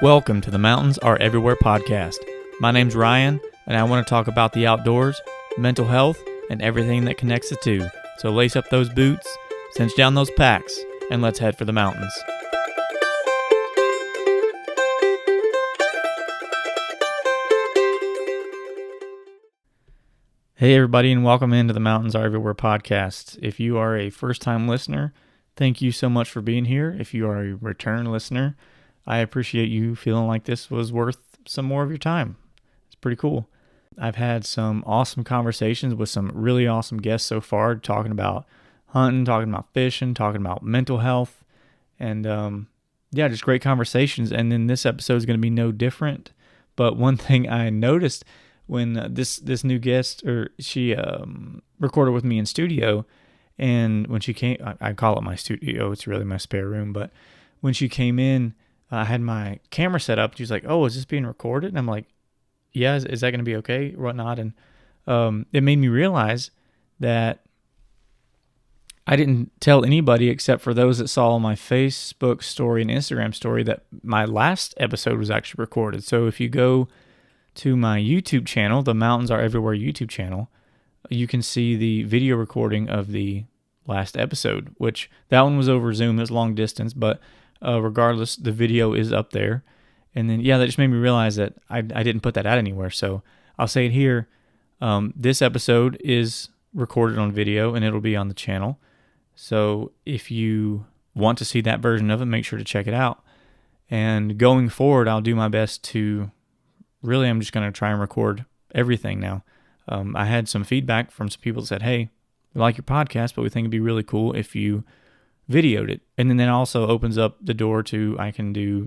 Welcome to the Mountains Are Everywhere podcast. My name's Ryan, and I want to talk about the outdoors, mental health, and everything that connects the two. So lace up those boots, cinch down those packs, and let's head for the mountains. Hey everybody, and welcome into the Mountains Are Everywhere podcast. If you are a first-time listener, thank you so much for being here. If you are a return listener, I appreciate you feeling like this was worth some more of your time. It's pretty cool. I've had some awesome conversations with some really awesome guests so far, talking about hunting, talking about fishing, talking about mental health, and just great conversations. And then this episode is going to be no different. But one thing I noticed when this new guest, she recorded with me in studio, and when she came, I call it my studio, it's really my spare room, but when she came in, I had my camera set up. She was like, "Oh, is this being recorded?" And I'm like, "Yeah, is that going to be okay?" or whatnot. And it made me realize that I didn't tell anybody except for those that saw my Facebook story and Instagram story that my last episode was actually recorded. So if you go to my YouTube channel, the Mountains Are Everywhere YouTube channel, you can see the video recording of the last episode, which that one was over Zoom. It was long distance, but regardless, the video is up there. And then, that just made me realize that I didn't put that out anywhere. So I'll say it here. This episode is recorded on video and it'll be on the channel. So if you want to see that version of it, make sure to check it out. And going forward, I'll do my best to I'm just going to try and record everything now. I had some feedback from some people that said, "Hey, we like your podcast, but we think it'd be really cool if you videoed it." And then that also opens up the door to I can do,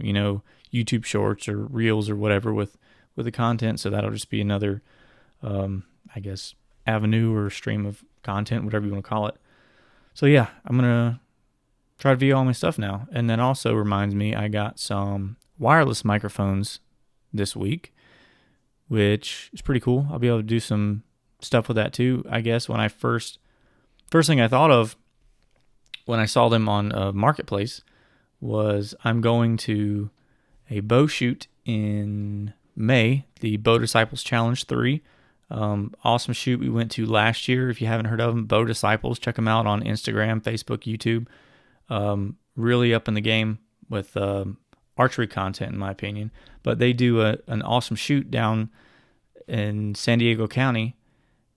YouTube shorts or reels or whatever with the content. So that'll just be another, avenue or stream of content, whatever you want to call it. So I'm going to try to video all my stuff now. And that also reminds me, I got some wireless microphones this week, which is pretty cool. I'll be able to do some stuff with that too. I guess when I first thing I thought of when I saw them on Marketplace was I'm going to a bow shoot in May, the Bow Disciples Challenge 3. Awesome shoot we went to last year. If you haven't heard of them, Bow Disciples, check them out on Instagram, Facebook, YouTube. Really up in the game with archery content, in my opinion. But they do an awesome shoot down in San Diego County,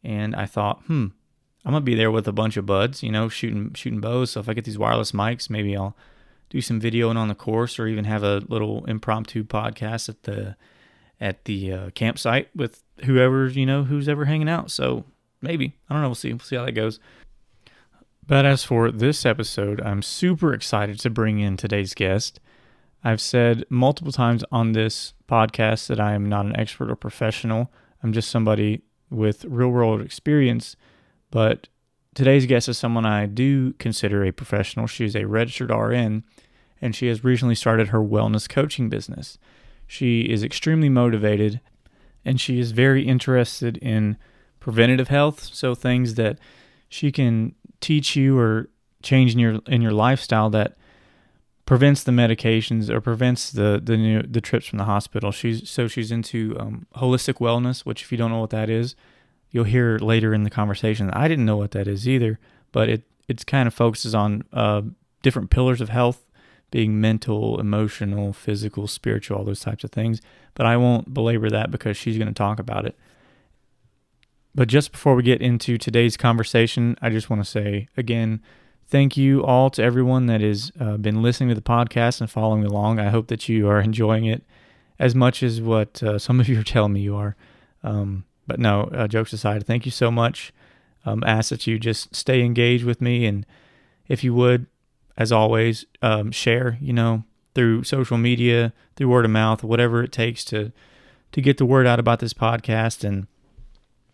and I thought, I'm gonna be there with a bunch of buds, shooting bows. So if I get these wireless mics, maybe I'll do some videoing on the course, or even have a little impromptu podcast at the campsite with who's ever hanging out. So maybe, I don't know. We'll see how that goes. But as for this episode, I'm super excited to bring in today's guest. I've said multiple times on this podcast that I am not an expert or professional. I'm just somebody with real-world experience. But today's guest is someone I do consider a professional. She's a registered RN, and she has recently started her wellness coaching business. She is extremely motivated, and she is very interested in preventative health, so things that she can teach you or change in your lifestyle that prevents the medications or prevents the trips from the hospital. She's into holistic wellness, which if you don't know what that is, you'll hear later in the conversation. I didn't know what that is either, but it's kind of focuses on different pillars of health, being mental, emotional, physical, spiritual, all those types of things. But I won't belabor that because she's going to talk about it. But just before we get into today's conversation, I just want to say again, thank you all to everyone that has been listening to the podcast and following along. I hope that you are enjoying it as much as what some of you are telling me you are. But no, jokes aside, thank you so much. Ask that you just stay engaged with me. And if you would, as always, share, through social media, through word of mouth, whatever it takes to get the word out about this podcast. And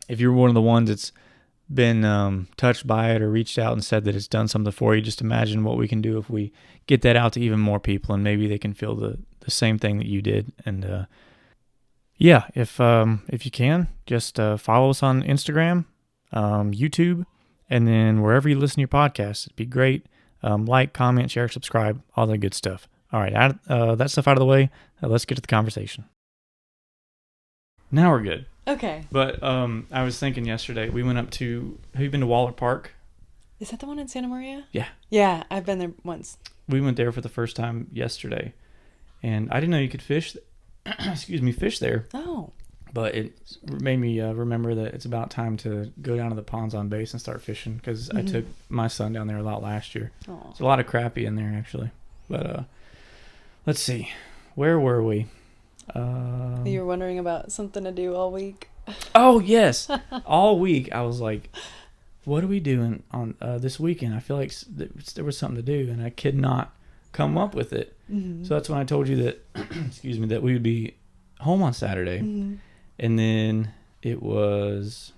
if you're one of the ones that's been touched by it or reached out and said that it's done something for you, just imagine what we can do if we get that out to even more people, and maybe they can feel the same thing that you did. And if you can, just follow us on Instagram, YouTube, and then wherever you listen to your podcast. It'd be great. Like, comment, share, subscribe, all that good stuff. All right, that stuff out of the way. Let's get to the conversation. Now we're good. Okay. But I was thinking yesterday, we went up to. Have you been to Waller Park? Is that the one in Santa Maria? Yeah. Yeah, I've been there once. We went there for the first time yesterday, and I didn't know you could fish. Fish there. Oh. But it made me remember that it's about time to go down to the ponds on base and start fishing, because I took my son down there a lot last year. Oh. There's a lot of crappie in there, actually. But let's see. Where were we? You were wondering about something to do all week? Oh, yes. All week, I was like, what are we doing on this weekend? I feel like there was something to do, and I could not come up with it. Mm-hmm. So that's when I told you that, that we would be home on Saturday. Mm-hmm. And then it was,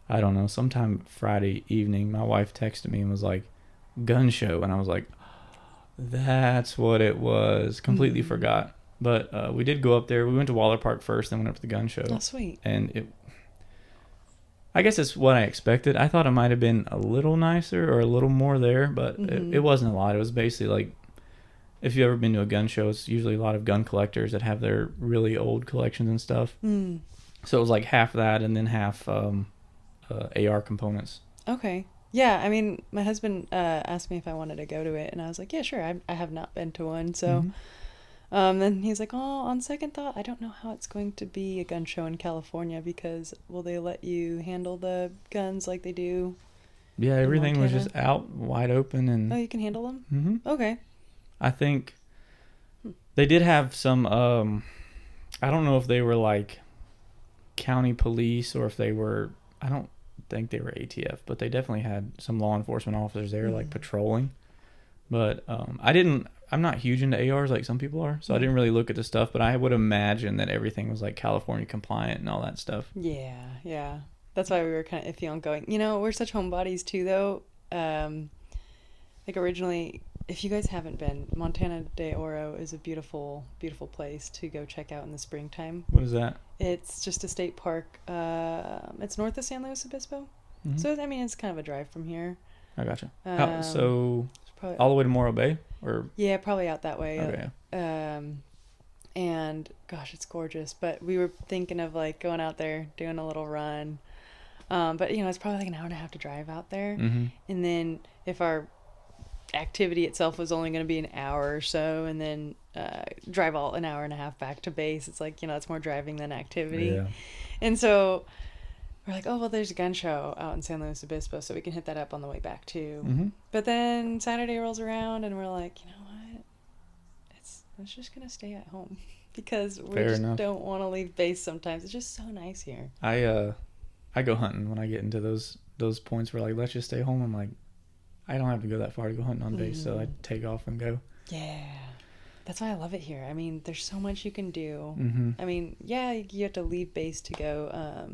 I don't know, sometime Friday evening, my wife texted me and was like, gun show. And I was like, that's what it was. Completely forgot. But we did go up there. We went to Waller Park first, then went up to the gun show. Oh, sweet. And I guess it's what I expected. I thought it might have been a little nicer or a little more there, but it wasn't a lot. It was basically like, if you've ever been to a gun show, it's usually a lot of gun collectors that have their really old collections and stuff. Mm. So it was like half that and then half AR components. Okay. Yeah, I mean, my husband asked me if I wanted to go to it, and I was like, yeah, sure. I have not been to one. So then he's like, oh, on second thought, I don't know how it's going to be a gun show in California, because will they let you handle the guns like they do? Yeah, everything was just out, wide open. And oh, you can handle them? Mm-hmm. Okay. I think they did have some, I don't know if they were like county police or if they were, I don't think they were ATF, but they definitely had some law enforcement officers there like patrolling. But I'm not huge into ARs like some people are, so I didn't really look at the stuff, but I would imagine that everything was like California compliant and all that stuff. Yeah. That's why we were kind of iffy on going. You know, we're such homebodies too, though. Like originally, if you guys haven't been, Montana de Oro is a beautiful, beautiful place to go check out in the springtime. What is that? It's just a state park. It's north of San Luis Obispo. Mm-hmm. So, I mean, it's kind of a drive from here. I gotcha. So, all the way to Morro Bay? Or yeah, probably out that way. Okay. And, gosh, it's gorgeous. But we were thinking of, like, going out there, doing a little run. But, you know, it's probably like an hour and a half to drive out there. Mm-hmm. And then if our activity itself was only going to be an hour or so, and then drive all an hour and a half back to base, it's like, you know, it's more driving than activity. Yeah. And so we're like, oh, well, there's a gun show out in San Luis Obispo, so we can hit that up on the way back too. Mm-hmm. But then Saturday rolls around and we're like, you know what, it's just gonna stay at home because we don't want to leave base sometimes. It's just so nice here. I go hunting when I get into those points where like, let's just stay home. I'm like, I don't have to go that far to go hunting on base, so I take off and go. Yeah. That's why I love it here. I mean, there's so much you can do. Mm-hmm. I mean, yeah, you have to leave base to go,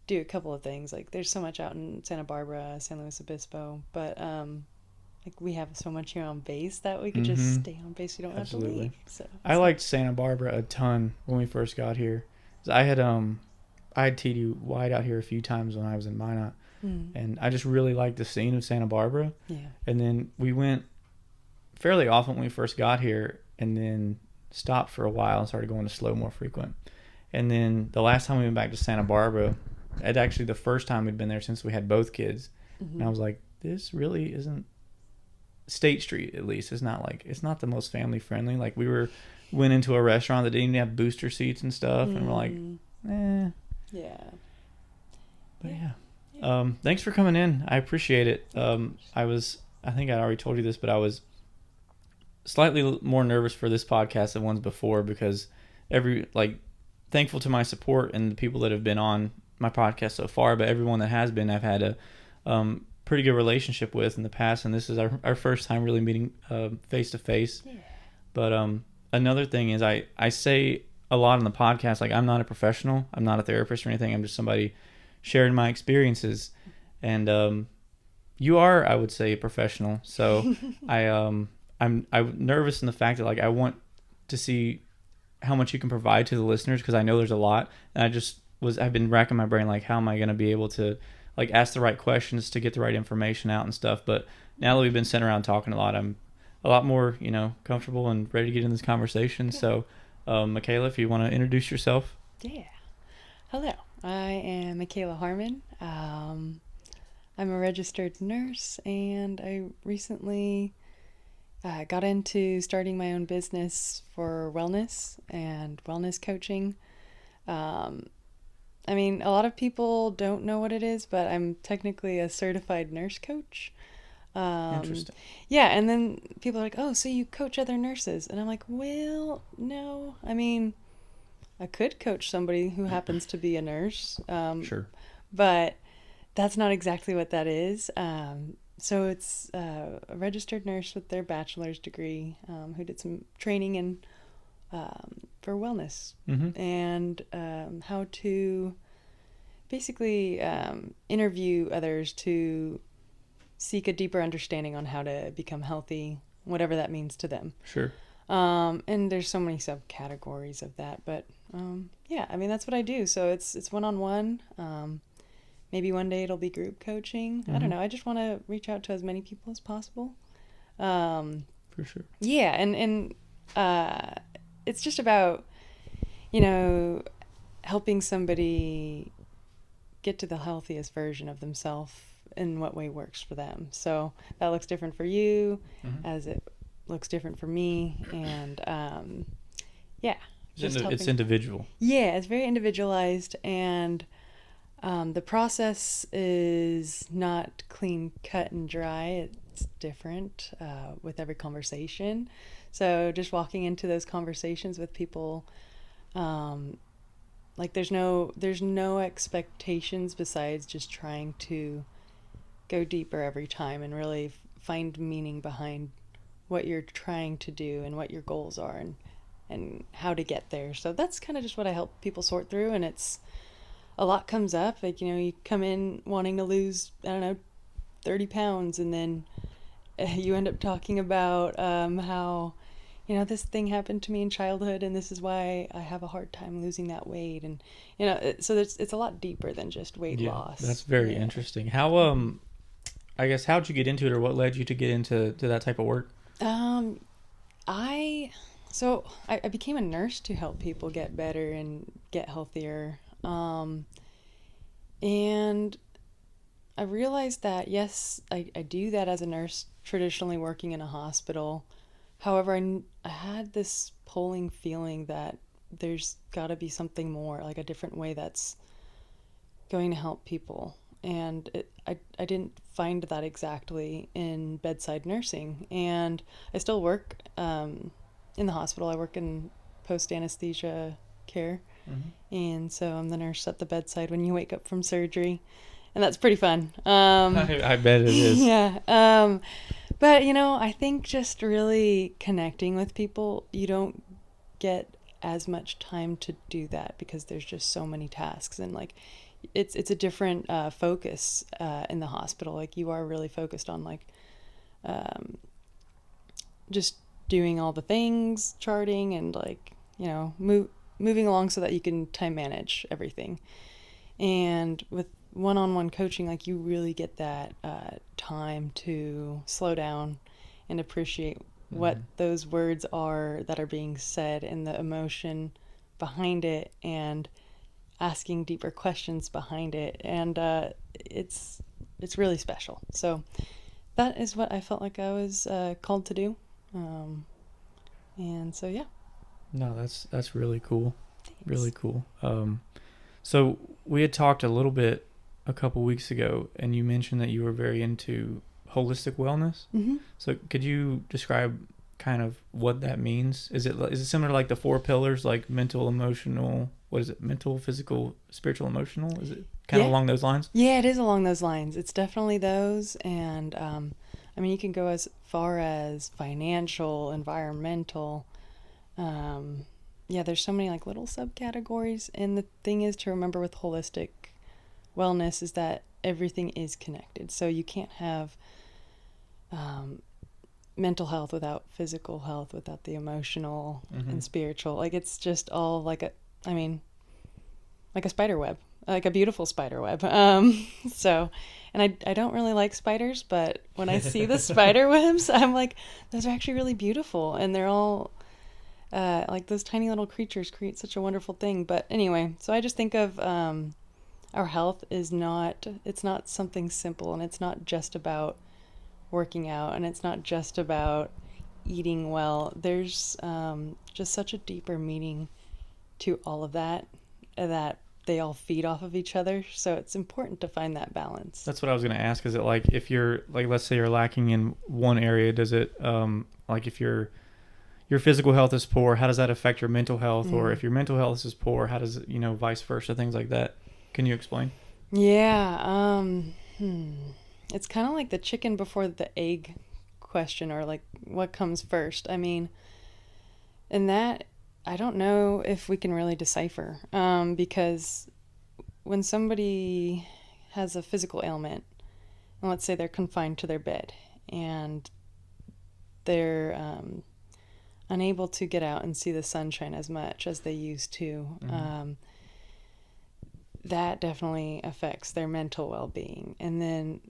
do a couple of things. Like, there's so much out in Santa Barbara, San Luis Obispo, but, like, we have so much here on base that we could just stay on base. You don't have to leave. So I liked Santa Barbara a ton when we first got here. I had TD wide out here a few times when I was in Minot. And I just really liked the scene of Santa Barbara. Yeah. And then we went fairly often when we first got here, and then stopped for a while and started going to slow more frequent. And then the last time we went back to Santa Barbara, it's actually the first time we'd been there since we had both kids. Mm-hmm. And I was like, this really isn't State Street, at least. It's not the most family friendly. Like, went into a restaurant that didn't even have booster seats and stuff, and we're like, Yeah. But yeah. Thanks for coming in. I appreciate it. I think I already told you this, but I was slightly more nervous for this podcast than ones before, because thankful to my support and the people that have been on my podcast so far, but everyone that has been, I've had a pretty good relationship with in the past, and this is our first time really meeting face to face. But another thing is I say a lot on the podcast, like, I'm not a professional, I'm not a therapist or anything, I'm just somebody sharing my experiences, and you are, I would say, a professional. So I'm nervous in the fact that, like, I want to see how much you can provide to the listeners, because I know there's a lot, and I've been racking my brain, like, how am I going to be able to, like, ask the right questions to get the right information out and stuff. But now that we've been sitting around talking a lot, I'm a lot more, comfortable and ready to get in this conversation. So, Mikayla, if you want to introduce yourself. Yeah. Hello. I am Mikayla Harmon. I'm a registered nurse, and I recently got into starting my own business for wellness and wellness coaching. Um, I mean, a lot of people don't know what it is, but I'm technically a certified nurse coach. Um, Interesting. yeah, and then people are like, "Oh, so you coach other nurses?" And I'm like, "Well, no. I mean, I could coach somebody who happens to be a nurse, Sure. but that's not exactly what that is. So it's a registered nurse with their bachelor's degree who did some training in for wellness Mm-hmm. and how to basically interview others to seek a deeper understanding on how to become healthy, whatever that means to them. Sure. And there's so many subcategories of that, but yeah, I mean that's what I do. So it's one on one. Maybe one day it'll be group coaching. I don't Mm-hmm. know. I just want to reach out to as many people as possible. Um, For sure. yeah, and uh, it's just about you know helping somebody get to the healthiest version of themselves in what way works for them. So that looks different for you, Mm-hmm. as it looks different for me, and yeah, just It's helping. individual. Yeah, it's very individualized, and the process is not clean cut and dry. It's different with every conversation. So just walking into those conversations with people, um, like there's no expectations besides just trying to go deeper every time and really find meaning behind what you're trying to do and what your goals are and how to get there. So that's kind of just what I help people sort through, and it's a lot comes up. Like, you come in wanting to lose, I don't know, 30 pounds, and then you end up talking about how, this thing happened to me in childhood, and this is why I have a hard time losing that weight. And, so it's a lot deeper than just weight Yeah, that's loss. very Yeah. interesting. How I guess how'd you get into it, or what led you to get into that type of work? Um, I, so I became a nurse to help people get better and get healthier. And I realized that, yes, I do that as a nurse, traditionally working in a hospital. However, I had this pulling feeling that there's got to be something more, like a different way that's going to help people. And I didn't find that exactly in bedside nursing. And I still work in the hospital. I work in post anesthesia care. Mm-hmm. And so I'm the nurse at the bedside when you wake up from surgery, and that's pretty fun. I bet it is. Yeah. But I think just really connecting with people, you don't get as much time to do that because there's just so many tasks, and like it's a different focus in the hospital. Like you are really focused on like um, just doing all the things, charting, and like moving along so that you can time manage everything. And with one-on-one coaching, like you really get that time to slow down and appreciate what Mm-hmm. those words are that are being said and the emotion behind it, and asking deeper questions behind it. And it's really special. So that is what I felt like I was called to do. Um, and so yeah. No, that's really cool. Really Thanks. cool. So we had talked a little bit a couple weeks ago, and you mentioned that you were very into holistic wellness. Mm-hmm. So could you describe kind of what that means? Is it similar to like the four pillars, like mental, emotional? What is it? Mental, physical, spiritual, emotional? Is it kind of Yeah. along those lines? Yeah, it is along those lines. It's definitely those. And I mean, you can go as far as financial, environmental. Um, yeah, there's so many like little subcategories. And the thing is to remember with holistic wellness is that everything is connected. So you can't have um, mental health without physical health, without the emotional Mm-hmm. and spiritual. Like it's just all like I mean, like a spider web. like a beautiful spider web. So, and I don't really like spiders, but when I see the spider webs, I'm like, those are actually really beautiful, and they're all like those tiny little creatures create such a wonderful thing. But anyway, so I just think of our health is not, it's not something simple, and it's not just about working out, and it's not just about eating well. There's just such a deeper meaning to all of that, that they all feed off of each other. So it's important to find that balance. That's what I was going to ask. Is it like if you're like, let's say you're lacking in one area, does it like if your physical health is poor, how does that affect your mental health? Or if your mental health is poor, how does it, vice versa, things like that? Can you explain? Yeah. It's kind of like the chicken before the egg question, or like what comes first. I mean, and that I don't know if we can really decipher, because when somebody has a physical ailment, and let's say they're confined to their bed, and they're unable to get out and see the sunshine as much as they used to, that definitely affects their mental well-being, and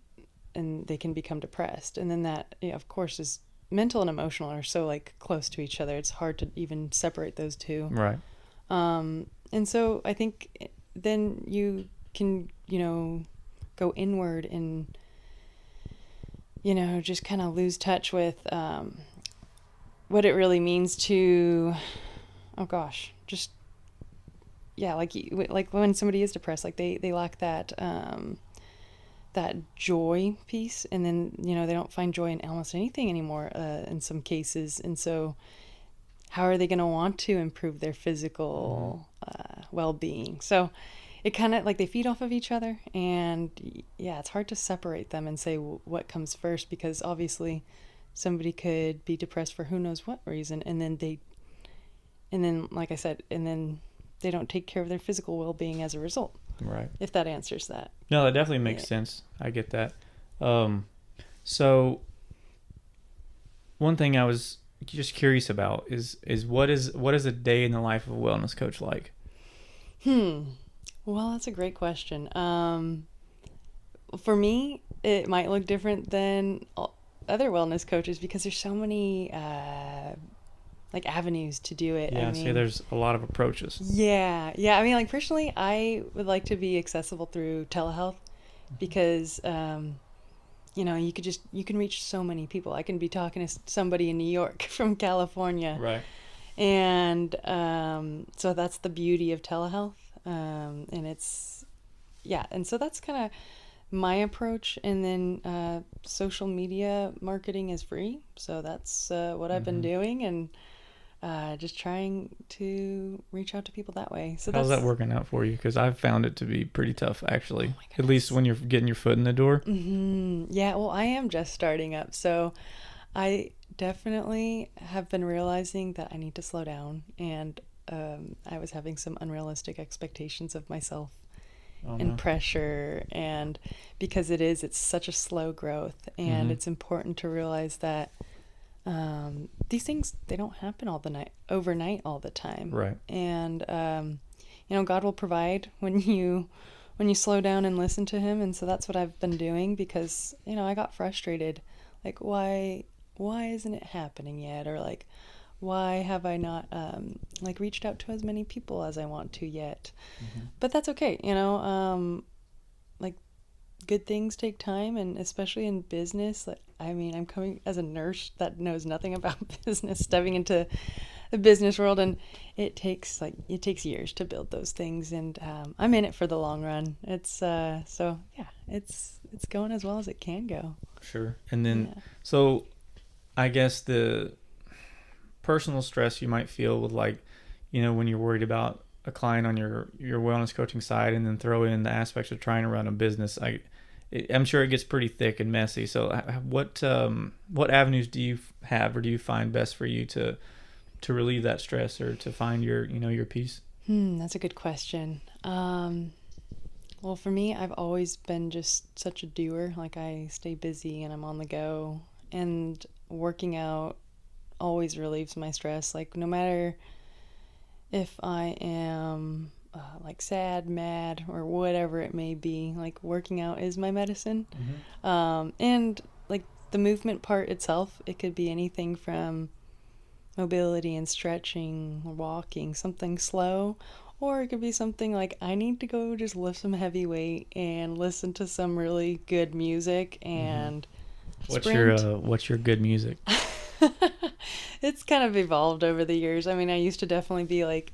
they can become depressed, and then that, of course, is mental and emotional are so like close to each other. It's hard to even separate those two. Right. And so I think then you can, go inward and, just kind of lose touch with what it really means to, oh gosh, just, yeah, like when somebody is depressed, like they lack that that joy piece, and then they don't find joy in almost anything anymore in some cases, and so how are they going to want to improve their physical well-being? So it kind of like they feed off of each other, and yeah, it's hard to separate them and say what comes first, because obviously somebody could be depressed for who knows what reason, and then like I said, and then they don't take care of their physical well-being as a result. Right. If that answers that. No, that definitely makes sense. I get that. So one thing I was just curious about is what is a day in the life of a wellness coach like? Well, that's a great question. For me, it might look different than other wellness coaches, because there's so many like avenues to do it. Yeah, see, there's a lot of approaches. Yeah. I mean, like personally, I would like to be accessible through telehealth, because you can reach so many people. I can be talking to somebody in New York from California, Right. and so that's the beauty of telehealth, and it's and so that's kind of my approach. And then social media marketing is free, so that's what I've been doing, and just trying to reach out to people that way. So how's that working out for you? Because I've found it to be pretty tough, actually. Oh, at least when you're getting your foot in the door. Yeah, well, I am just starting up, so I definitely have been realizing that I need to slow down, and I was having some unrealistic expectations of myself. Oh, and no. Pressure, and because it's such a slow growth, and it's important to realize that these things, they don't happen overnight all the time. Right. And God will provide when you slow down and listen to him. And so that's what I've been doing, because I got frustrated, like why isn't it happening yet, or like why have I not like reached out to as many people as I want to yet. But that's okay. Like good things take time, and especially in business. Like, I mean, I'm coming as a nurse that knows nothing about business, stepping into the business world, and it takes years to build those things, and I'm in it for the long run. It's so yeah, it's going as well as it can go. Sure. And then so I guess the personal stress you might feel with, like, when you're worried about a client on your wellness coaching side, and then throw in the aspects of trying to run a business, I'm sure it gets pretty thick and messy. So what avenues do you have, or do you find best for you to relieve that stress, or to find your peace? That's a good question. Well, for me, I've always been just such a doer. Like, I stay busy and I'm on the go, and working out always relieves my stress. Like, no matter if I am like sad, mad, or whatever it may be. Like working out is my medicine. And like the movement part itself, it could be anything from mobility and stretching, walking, something slow, or it could be something like I need to go just lift some heavy weight and listen to some really good music and sprint. What's your good music? It's kind of evolved over the years. I mean, I used to definitely be like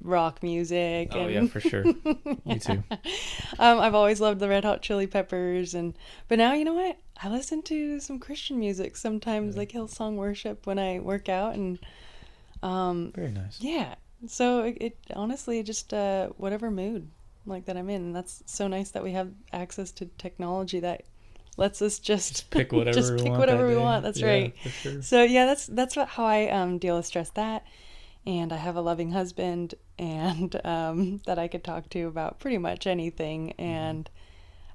rock music Oh and yeah, for sure. Me too. I've always loved the Red Hot Chili Peppers, and but now you know what? I listen to some Christian music sometimes, Yeah. like Hillsong Worship when I work out, and Very nice. yeah. So it honestly just whatever mood like that I'm in, and that's so nice that we have access to technology that lets us just Just pick whatever just we pick want that whatever we day. want. That's Yeah, right. for sure. So yeah, that's how I deal with stress. That, and I have a loving husband, and that I could talk to about pretty much anything, and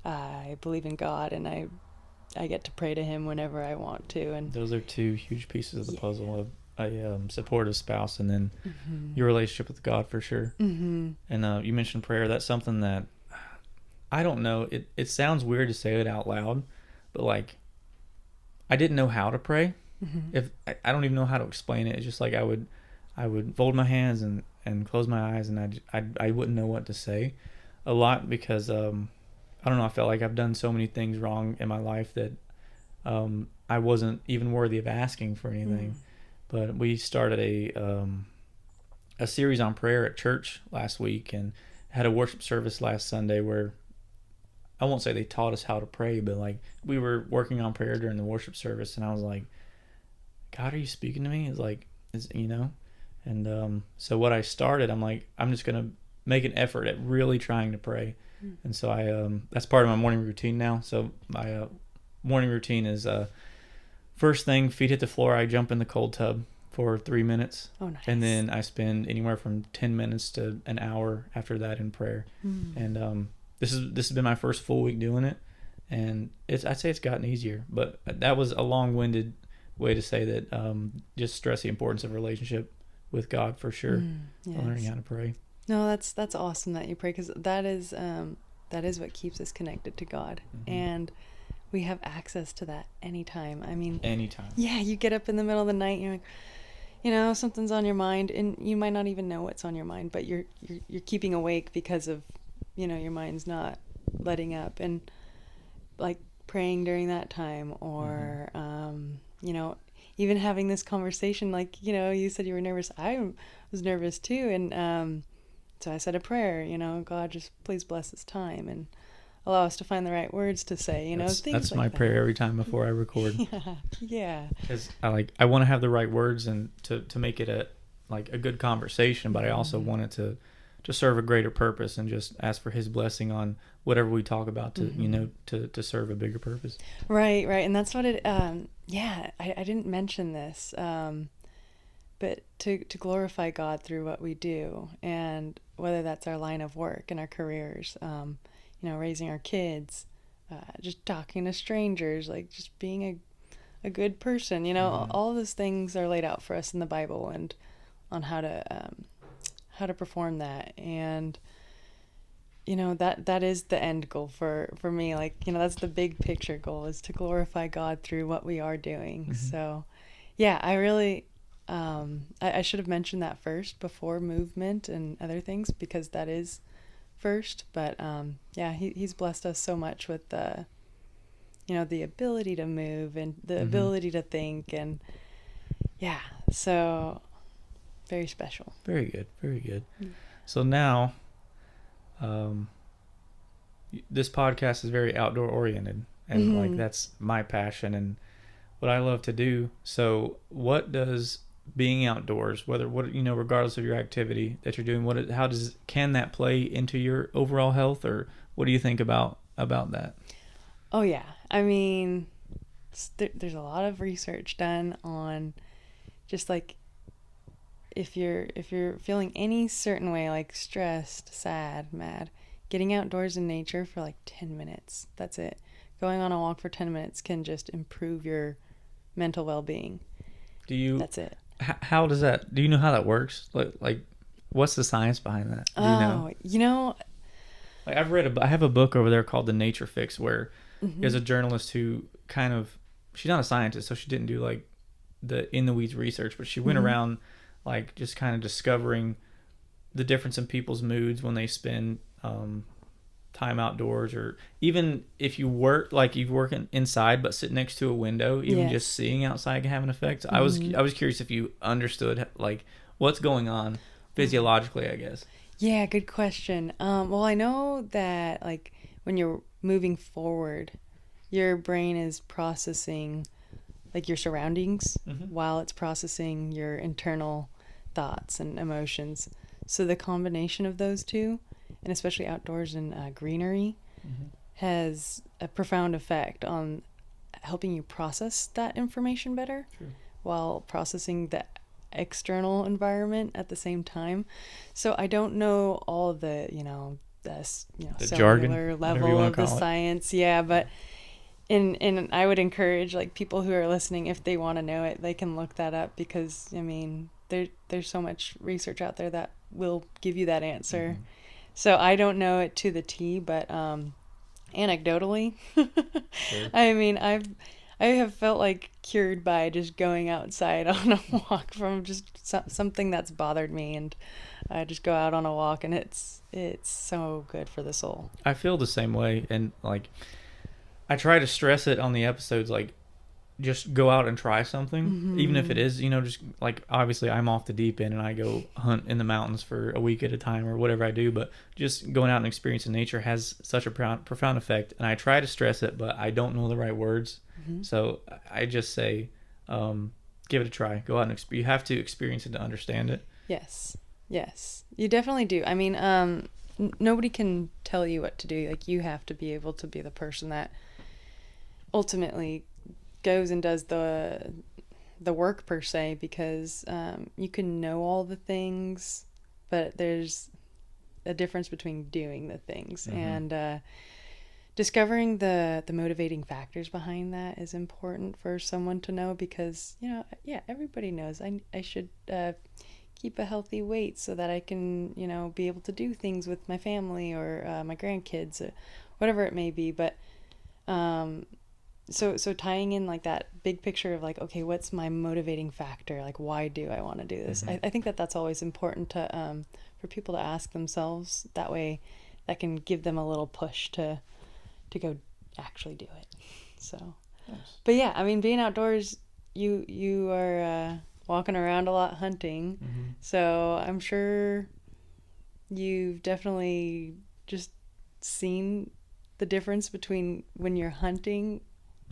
I believe in God, and I get to pray to Him whenever I want to, and Those are two huge pieces of the yeah. puzzle of a supportive spouse, and then Mm-hmm. your relationship with God for sure. Mm-hmm. And you mentioned prayer. That's something that I don't know. It sounds weird to say it out loud, but like I didn't know how to pray. Mm-hmm. If I don't even know how to explain it. It's just like I would fold my hands and close my eyes, and I wouldn't know what to say a lot because I don't know. I felt like I've done so many things wrong in my life that I wasn't even worthy of asking for anything. But we started a series on prayer at church last week, and had a worship service last Sunday where I won't say they taught us how to pray, but like we were working on prayer during the worship service, and I was like, God, are you speaking to me? It's like, and so what I started, I'm like, I'm just gonna make an effort at really trying to pray, and so I that's part of my morning routine now. So my morning routine is first thing, feet hit the floor, I jump in the cold tub for 3 minutes, Oh, nice. and then I spend anywhere from 10 minutes to an hour after that in prayer, and this has been my first full week doing it, and I'd say it's gotten easier, but that was a long-winded way to say that just stress the importance of relationship with God for sure. Yes. Learning how to pray. No, that's awesome that you pray, because that is what keeps us connected to God, and we have access to that anytime. I mean, Anytime. yeah, you get up in the middle of the night, and you're like, you know, something's on your mind, and you might not even know what's on your mind, but you're keeping awake because of, you know, your mind's not letting up, and like praying during that time, or you know, even having this conversation, like, you know, you said you were nervous. I was nervous too, and so I said a prayer, you know, God, just please bless this time and allow us to find the right words to say, you know, things That's like my that. prayer every time before I record. Yeah. Because I want to have the right words and to make it a good conversation, but I also want it to serve a greater purpose and just ask for His blessing on whatever we talk about to serve a bigger purpose. Right, and that's what it. Yeah, I didn't mention this, but to glorify God through what we do, and whether that's our line of work and our careers, you know, raising our kids, just talking to strangers, like just being a good person, you know, all those things are laid out for us in the Bible, and on how to perform that, and you know, that is the end goal for me. Like, you know, that's the big picture goal, is to glorify God through what we are doing. So yeah, I really I should have mentioned that first before movement and other things, because that is first. But yeah, he's blessed us so much with the, you know, the ability to move and the ability to think, and yeah, so very special. Very good, very good. So now, this podcast is very outdoor oriented, and like that's my passion and what I love to do. So, what does being outdoors, regardless of your activity that you're doing, can that play into your overall health, or what do you think about that? Oh yeah, I mean, there's a lot of research done on just like if you're feeling any certain way, like stressed, sad, mad, getting outdoors in nature for like 10 minutes. That's it. Going on a walk for 10 minutes can just improve your mental well-being. That's it. How does that? Do you know how that works? Like What's the science behind that? Do you know? Oh, you know, Like I have a book over there called The Nature Fix, where hmm there's a journalist who kind of, she's not a scientist, so she didn't do like the in the weeds research, but she went hmm around like just kind of discovering the difference in people's moods when they spend time outdoors, or even if you work like you work inside but sit next to a window, even just yes. seeing outside can have an effect. So hmm I was curious if you understood like what's going on physiologically, I guess. Yeah, good question. Well, I know that like when you're moving forward, your brain is processing like your surroundings Mm-hmm. while it's processing your internal thoughts and emotions. So the combination of those two, and especially outdoors and greenery, Mm-hmm. has a profound effect on helping you process that information better True. while processing the external environment at the same time. So I don't know all the, The jargon, cellular whatever you level want of to the call it. science. Yeah, but and I would encourage like people who are listening, if they want to know it, they can look that up, because I mean there's so much research out there that will give you that answer. Mm-hmm. So I don't know it to the T, but anecdotally, Sure. I mean I have felt like cured by just going outside on a walk from just something that's bothered me, and I just go out on a walk, and it's so good for the soul. I feel the same way, and like I try to stress it on the episodes, like just go out and try something, even if it Mm-hmm. is, just like obviously I'm off the deep end and I go hunt in the mountains for a week at a time or whatever I do, but just going out and experiencing nature has such a profound effect. And I try to stress it, but I don't know the right words. Mm-hmm. So I just say, give it a try. Go out and you have to experience it to understand it. Yes. Yes. You definitely do. I mean, nobody can tell you what to do. Like, you have to be able to be the person that ultimately goes and does the work per se, because you can know all the things, but there's a difference between doing the things, Mm-hmm. and discovering the motivating factors behind that is important for someone to know, because yeah, everybody knows I should keep a healthy weight so that I can be able to do things with my family or my grandkids, or whatever it may be. But um, so tying in like that big picture of like, okay, what's my motivating factor, like why do I want to do this? Mm-hmm. I think that that's always important to for people to ask themselves. That way that can give them a little push to go actually do it. So Nice. but yeah, I mean, being outdoors, you are walking around a lot hunting, Mm-hmm. so I'm sure you've definitely just seen the difference between when you're hunting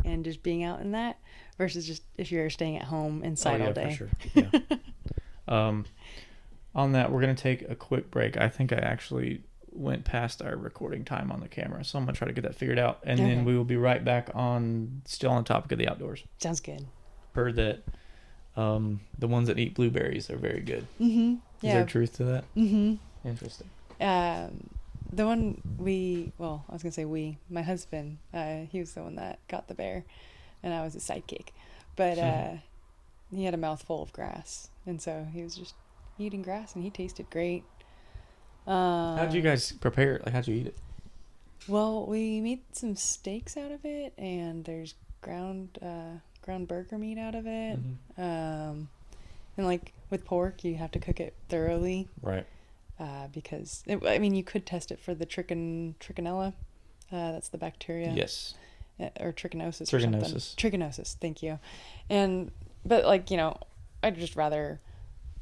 and just being out in that versus just if you're staying at home Oh inside all yeah, for day. sure. Yeah. Um, on that, we're gonna take a quick break. I think I actually went past our recording time on the camera, so I'm gonna try to get that figured out, and then Okay, we will be right back on still on the topic of the outdoors. sounds good. Heard that the ones that eat blueberries are very good. Mm-hmm. Is there Yeah. truth to that? Mm-hmm. Interesting. The one I was gonna say my husband, he was the one that got the bear, and I was a sidekick, but he had a mouthful of grass, and so he was just eating grass, and he tasted great. How'd you guys prepare it? Like, how'd you eat it? Well, we made some steaks out of it, and there's ground burger meat out of it. Mm-hmm. And like with pork, you have to cook it thoroughly, Right. because I mean, you could test it for the trichinella. That's the bacteria. Yes. Or trichinosis or something. Trichinosis. Trichinosis, thank you. But like, I'd just rather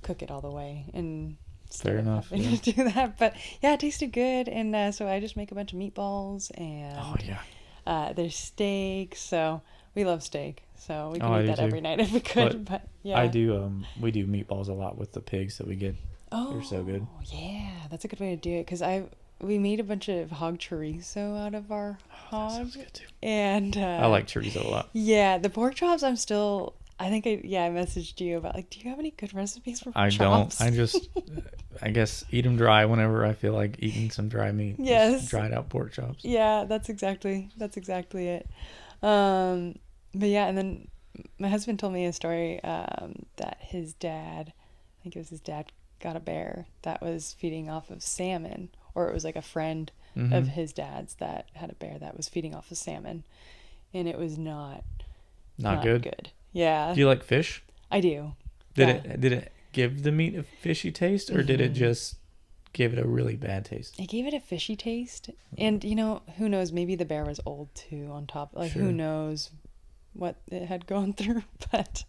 cook it all the way, and Fair enough. having Yeah. to do that. But yeah, it tasted good, and so I just make a bunch of meatballs, and Oh yeah. there's steak. So we love steak, so we Oh, can I eat do that too. every night if we could. But yeah, I do. We do meatballs a lot with the pigs that we get. Oh, They're so good. yeah, that's a good way to do it, because we made a bunch of hog chorizo out of our Oh, that hog, sounds good too. and I like chorizo a lot. yeah, the pork chops. I think I messaged you about like, do you have any good recipes for I chops? don't. I just, I guess, eat them dry whenever I feel like eating some dry meat. Yes. Just dried out pork chops. Yeah, that's exactly it. Um, but yeah, and then my husband told me a story that his dad, I think it was his dad, got a bear that was feeding off of salmon, or it was like a friend Mm-hmm. of his dad's that had a bear that was feeding off of salmon, and it was Not not good. good. Yeah, Do you like fish? I do. Did Yeah. it give the meat a fishy taste, or did it Mm-hmm. just give it a really bad taste? It gave it a fishy taste, and you know, who knows? Maybe the bear was old too. On top, like who Sure. knows what it had gone through, but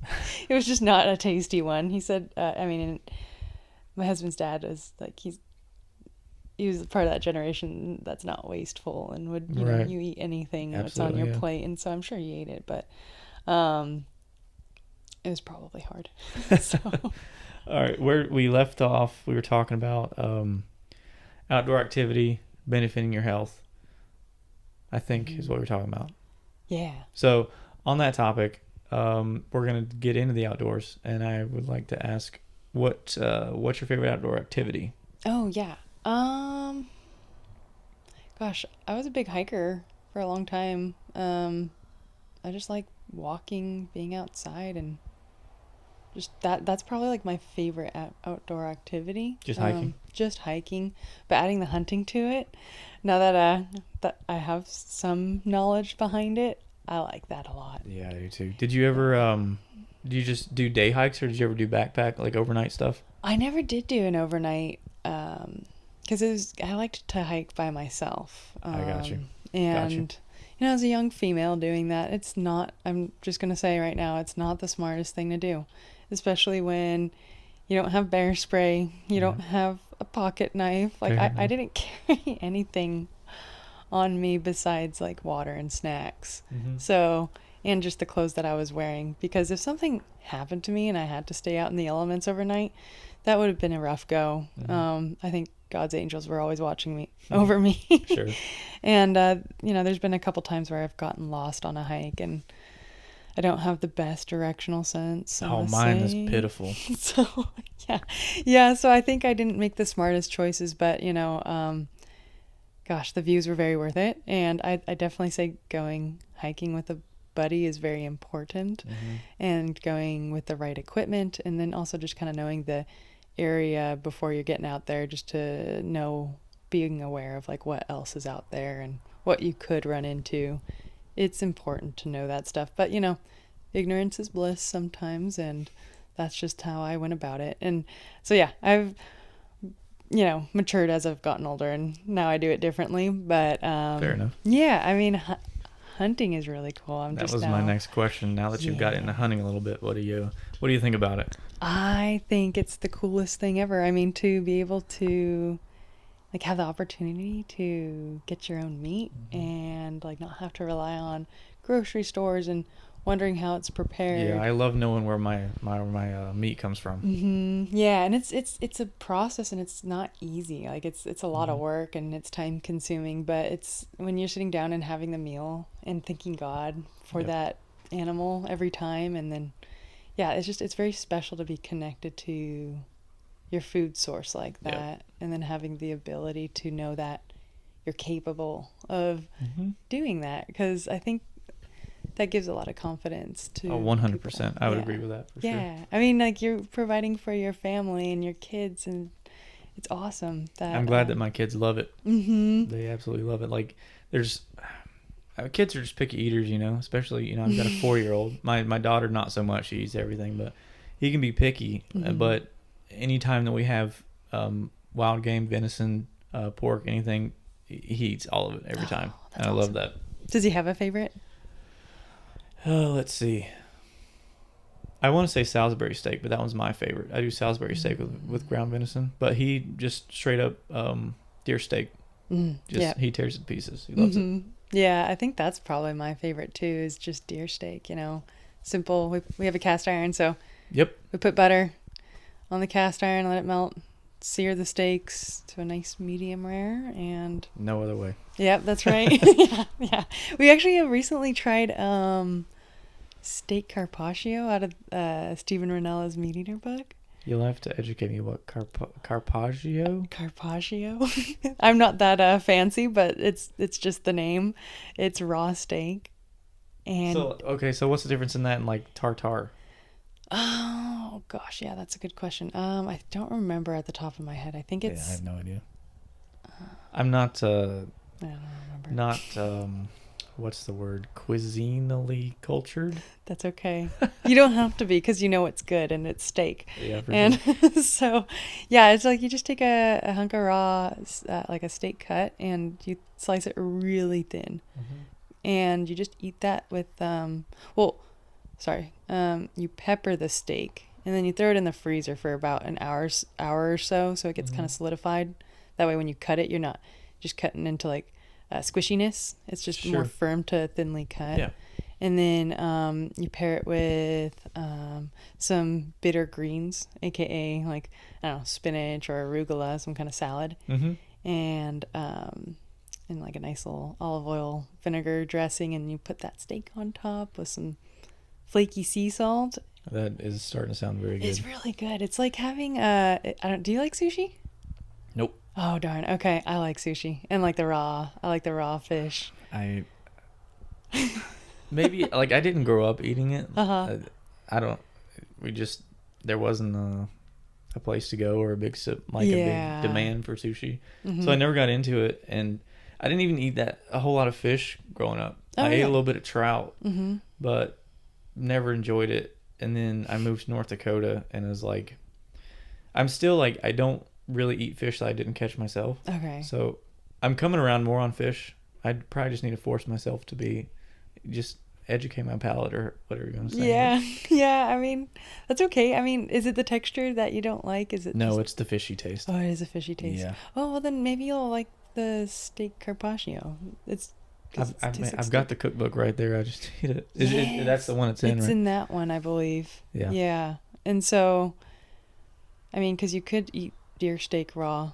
it was just not a tasty one. He said, I mean, and my husband's dad is like he was part of that generation that's not wasteful and would Right. you eat anything that's on Absolutely, your yeah. plate, and so I'm sure he ate it, but um, it was probably hard. So All right, where we left off, we were talking about outdoor activity benefiting your health, I think is what we were talking about. yeah. So, on that topic, we're going to get into the outdoors, and I would like to ask what's your favorite outdoor activity? Oh yeah. Gosh, I was a big hiker for a long time. I just like walking, being outside, and just that's probably like my favorite outdoor activity. Just hiking? Just hiking, but adding the hunting to it. Now that I have some knowledge behind it, I like that a lot. Yeah, I do too. Did you ever do you just do day hikes, or did you ever do backpack, like overnight stuff? I never did do an overnight because I liked to hike by myself. I got you. And you know, as a young female doing that, it's not. I'm just gonna say right now, it's not the smartest thing to do, especially when you don't have bear spray, you don't have a pocket knife. Like Fair I enough. didn't carry anything on me besides like water and snacks. Mm-hmm. So, and just the clothes that I was wearing. Because if something happened to me and I had to stay out in the elements overnight, that would have been a rough go. Mm-hmm. I think God's angels were always watching me over me. Sure. And, you know, there's been a couple times where I've gotten lost on a hike and I don't have the best directional sense. Oh, mine is pitiful. So, yeah. Yeah, so I think I didn't make the smartest choices, but, you know, gosh, the views were very worth it. And I definitely say going hiking with a buddy is very important, Mm-hmm. and going with the right equipment, and then also just kind of knowing the area before you're getting out there, just to know, being aware of like what else is out there and what you could run into. It's important to know that stuff. But, you know, ignorance is bliss sometimes, and that's just how I went about it. And so, yeah, I've, you know, matured as I've gotten older, and now I do it differently. But Fair enough. yeah, I mean, hunting is really cool. That was my next question. Now that you've got into hunting a little bit, what do you think about it? I think it's the coolest thing ever. I mean, to be able to like have the opportunity to get your own meat, and like not have to rely on grocery stores and wondering how it's prepared. Yeah, I love knowing where my meat comes from. Yeah, and it's a process, and it's not easy. Like it's a lot of work, and it's time consuming, but it's when you're sitting down and having the meal and thanking God for Yep. that animal every time, and then yeah, it's very special to be connected to your food source like that. Yep. And then having the ability to know that you're capable of doing that, because I think that gives a lot of confidence to 100%. I would Yeah. agree with that for Yeah. sure. I mean, like, you're providing for your family and your kids, and it's awesome that I'm glad that my kids love it. Mm-hmm. They absolutely love it. Like, there's kids are just picky eaters, you know. Especially, you know, I've got a 4-year-old. My daughter, not so much. She eats everything, but he can be picky. But anytime that we have wild game, venison, pork, anything, he eats all of it every time. And I love that. Does he have a favorite? Let's see. I want to say Salisbury steak, but that one's my favorite. I do Salisbury steak with ground venison, but he just straight up deer steak. He tears it to pieces. He loves it. Yeah, I think that's probably my favorite too, is just deer steak, you know. Simple. We have a cast iron, so Yep. we put butter on the cast iron, let it melt, sear the steaks to a nice medium rare, and No other way. yep, that's right. Yeah. We actually have recently tried steak carpaccio out of Stephen Rinella's Meat Eater book. You'll have to educate me. What Carpaccio? Carpaccio. I'm not that fancy, but it's just the name. It's raw steak, and So what's the difference in that and like tartare? Oh gosh, yeah, that's a good question. I don't remember at the top of my head. I think Yeah, I it's. have no idea. I'm not I don't remember. not what's the word? Cuisinely cultured. That's okay. You don't have to be because you know it's good and it's steak. Yeah, for And sure. so, yeah, it's like you just take a hunk of raw, like a steak cut, and you slice it really thin. Mm-hmm. And you just eat that with, well, sorry, you pepper the steak and then you throw it in the freezer for about an hour or so it gets kind Mm-hmm. of solidified. That way when you cut it, you're not just cutting into like squishiness. It's just more Sure. firm to thinly cut. Yeah. And then you pair it with some bitter greens, aka like, I don't know, spinach or arugula, some kind of salad, Mm-hmm. and like a nice little olive oil vinegar dressing, and you put that steak on top with some flaky sea salt. That is starting to sound very It's good. really good. It's like having I don't. Do you like sushi? Nope. Oh darn. Okay, I like sushi and like the raw. I like the raw fish. I maybe like I didn't grow up eating it. Uh huh. I don't. We just there wasn't a place to go or a big like a big Yeah. demand for sushi, so I Mhm. never got into it. And I didn't even eat that a whole lot of fish growing up. Oh I ate a really? little bit of trout, Mhm. but never enjoyed it. And then I moved to North Dakota, and it was like I'm still like I don't really eat fish that I didn't catch myself. Okay. So I'm coming around more on fish. I'd probably just need to force myself to be just educate my palate or whatever you're gonna say. But Yeah. Yeah. I mean, that's okay. I mean, is it the texture that you don't like? Is it no, just? it's the fishy taste. Oh, it is a fishy taste. Yeah, Oh well, then maybe you'll like the steak carpaccio. It's because I've it I've, tastes like I've got steak. the cookbook right there. I just need it. That's the Yes. one it's in, It's right? in that one, I believe. Yeah. Yeah. And so, I mean, because you could eat deer steak raw.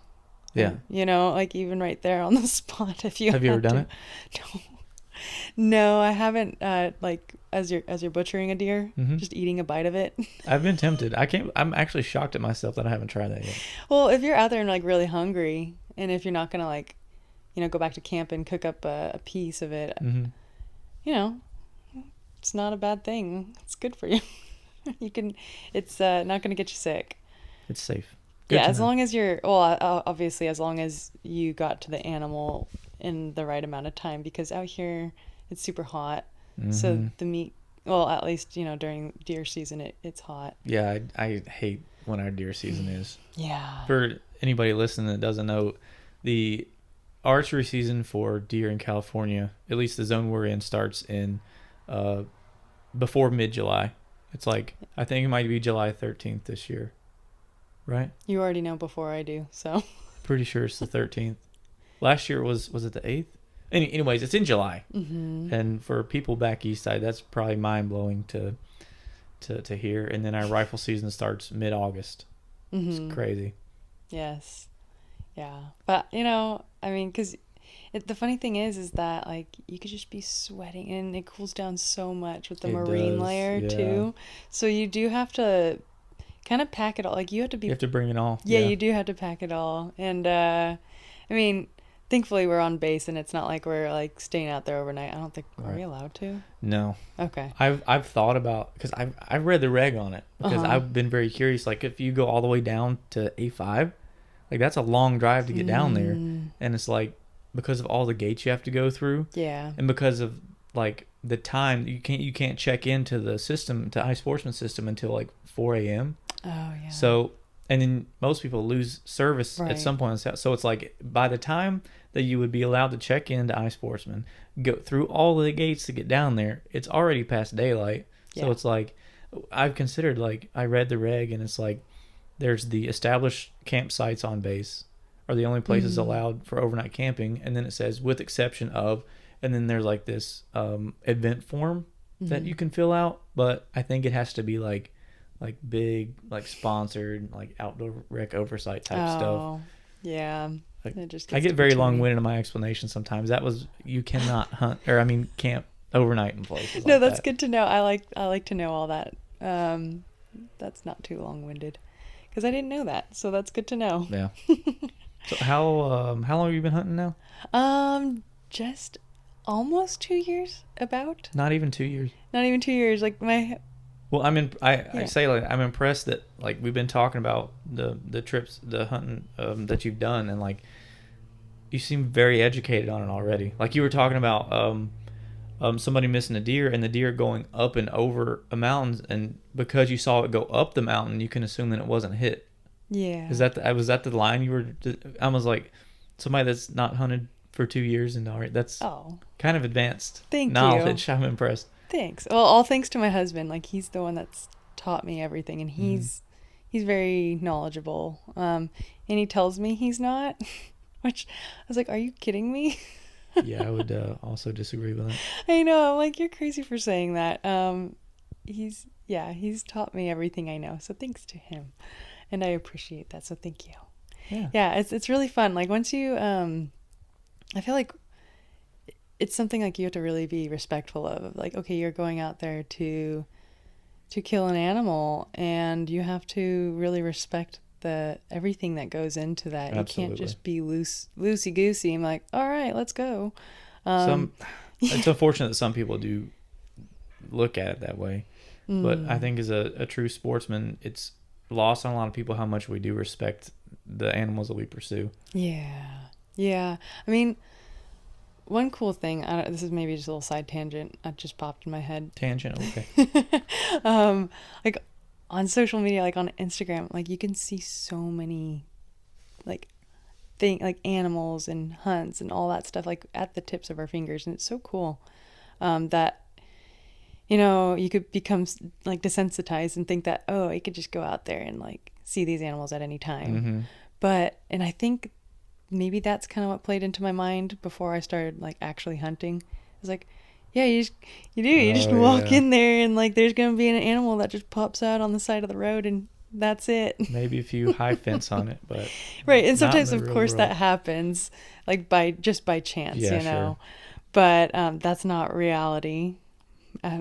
Yeah. And, you know, like even right there on the spot if you Have you ever had done to. it? No, no, I haven't. Like as you're butchering a deer, Mm-hmm. just eating a bite of it. I've been tempted. I can't. I'm actually shocked at myself that I haven't tried that yet. Well, if you're out there and like really hungry, and if you're not gonna like, go back to camp and cook up a piece of it, Mm-hmm. you know, it's not a bad thing. It's good for you. You can. It's not gonna get you sick. It's safe. Yeah, Good to as know. long as you're, well, obviously, as long as you got to the animal in the right amount of time, because out here it's super hot. So Mm-hmm. the meat, well, at least, during deer season, it's hot. Yeah, I hate when our deer season is. Yeah. For anybody listening that doesn't know, the archery season for deer in California, at least the zone we're in, starts in uh, before mid-July. It's like I think it might be July 13th this year, right? You already know before I do, so. Pretty sure it's the 13th. Last year was it the 8th? Anyways, it's in July, Mm-hmm. and for people back east side, that's probably mind blowing to hear. And then our rifle season starts mid-August. It's Mm-hmm. crazy. Yes. Yeah. But, I mean, because the funny thing is that, like, you could just be sweating and it cools down so much with the It marine does, layer, yeah. too. So you do have to kind of pack it all. Like, you have to You be, have to bring it all. yeah, Yeah. you do have to pack it all. And, I mean, thankfully we're on base and it's not like we're, like, staying out there overnight. I don't think, are we Right. allowed to? No. Okay. I've thought about because I've read the reg on it because Uh-huh. I've been very curious. Like if you go all the way down to A5, like that's a long drive to get down there, Mm, and it's like because of all the gates you have to go through, yeah. and because of like the time you can't check into the system to iSportsman system until like 4 a.m. Oh, yeah. So and then most people lose service at Right. some point. So it's like by the time that you would be allowed to check into iSportsman, go through all of the gates to get down there, it's already past daylight. So Yeah. it's like I've considered like I read the reg and it's like there's the established campsites on base are the only places Mm, allowed for overnight camping, and then it says with exception of, and then there's like this event form that mhm. you can fill out, but I think it has to be like big like sponsored like outdoor rec oversight type stuff. Oh, yeah. Like It just I gets get to be very too long many. winded in my explanation sometimes. That was you cannot hunt or I mean camp overnight in places No, like that's that. good to know. I like to know all that. That's not too long-winded because I didn't know that. So that's good to know. Yeah. So how long have you been hunting now? Just almost 2 years about. Not even 2 years. Not even 2 years. Like my Well, I Yeah. say like I'm impressed that like we've been talking about the trips, the hunting that you've done, and like you seem very educated on it already. Like you were talking about somebody missing a deer and the deer going up and over a mountain, and because you saw it go up the mountain, you can assume that it wasn't hit. Is Yeah. that was that the line you were? I was like, somebody that's not hunted for 2 years and all right, that's Oh, kind of advanced thank you. knowledge. I'm impressed. Thanks. Well, all thanks to my husband. Like he's the one that's taught me everything, and Mm-hmm. he's very knowledgeable. And he tells me he's not, which I was like, "Are you kidding me?" Yeah, I would also disagree with that. I know. I'm like, "You're crazy for saying that." He's taught me everything I know. So thanks to him, and I appreciate that. So thank you. Yeah, Yeah, it's really fun. Like once you I feel like it's something like you have to really be respectful of. Like, okay, you're going out there to kill an animal, and you have to really respect the everything that goes into that. You can't absolutely. just be loosey goosey. I'm like, all right, let's go. Um, Some it's unfortunate that some people do look at it that way, but I mm, think as a true sportsman, it's lost on a lot of people how much we do respect the animals that we pursue. yeah, yeah. I mean, one cool thing. This is maybe just a little side tangent. That just popped in my head. Tangent, okay. um, like on social media, like on Instagram, like you can see so many like like animals and hunts and all that stuff like at the tips of our fingers, and it's so cool that you could become like desensitized and think that, oh, I could just go out there and like see these animals at any time. Mm-hmm. And I think maybe that's kind of what played into my mind before I started like actually hunting. It's like, yeah, you just Oh walk yeah. in there and like there's gonna be an animal that just pops out on the side of the road, and that's it. Maybe a few high fence on it, but Right, and not in sometimes the of real course world. that happens like by chance, Yeah, sure. but that's not reality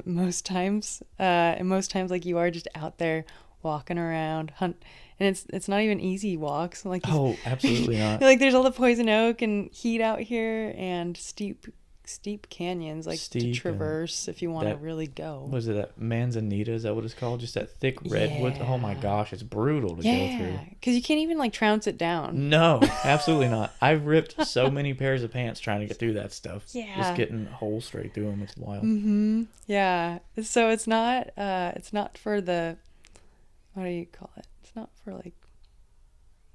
most times. And most times like you are just out there walking around hunt, and it's not even easy walks. Like Oh, absolutely not. like there's all the poison oak and heat out here, and steep canyons like to Steep and traverse if you want to that really go. was it that manzanita? Is that what it's called? Just that thick redwood. Oh my Yeah. gosh, it's brutal to go through. Yeah, because you can't even like trounce it down. No, absolutely not. I've ripped so many pairs of pants trying to get through that stuff. Just Yeah. getting holes straight through them. It's wild. Mm-hmm. Yeah. So it's not for the, what do you call it? It's not for like,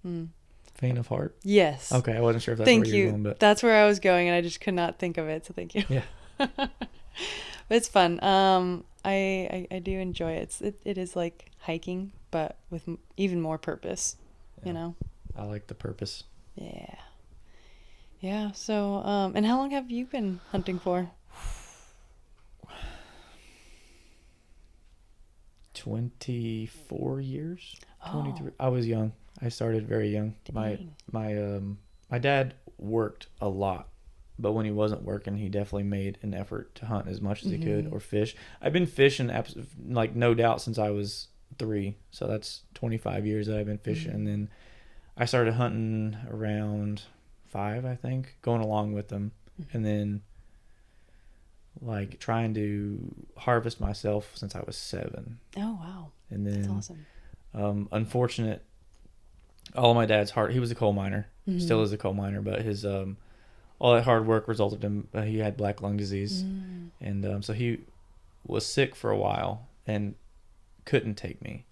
hmm. Faint of heart. Yes. Okay, I wasn't sure if that's where Thank you were you. going, but That's where I was going, and I just could not think of it. So thank you. yeah, But it's fun. I do enjoy it. It is like hiking, but with even more purpose, you yeah. know? I like the purpose. Yeah. Yeah. So, and how long have you been hunting for? 24 years. Oh, 23. I was young. I started very young. My dang. my my dad worked a lot, but when he wasn't working, he definitely made an effort to hunt as much as he could Mm-hmm. or fish. I've been fishing like no doubt since I was 3, so that's 25 years that I've been fishing. And Mm-hmm. then I started hunting around 5, I think, going along with them, and then like trying to harvest myself since I was 7. Oh, wow. And That's then awesome. unfortunate, all of my dad's hard, he was a coal miner, Mm-hmm. still is a coal miner, but his all that hard work resulted in he had black lung disease, Mm. and so he was sick for a while and couldn't take me.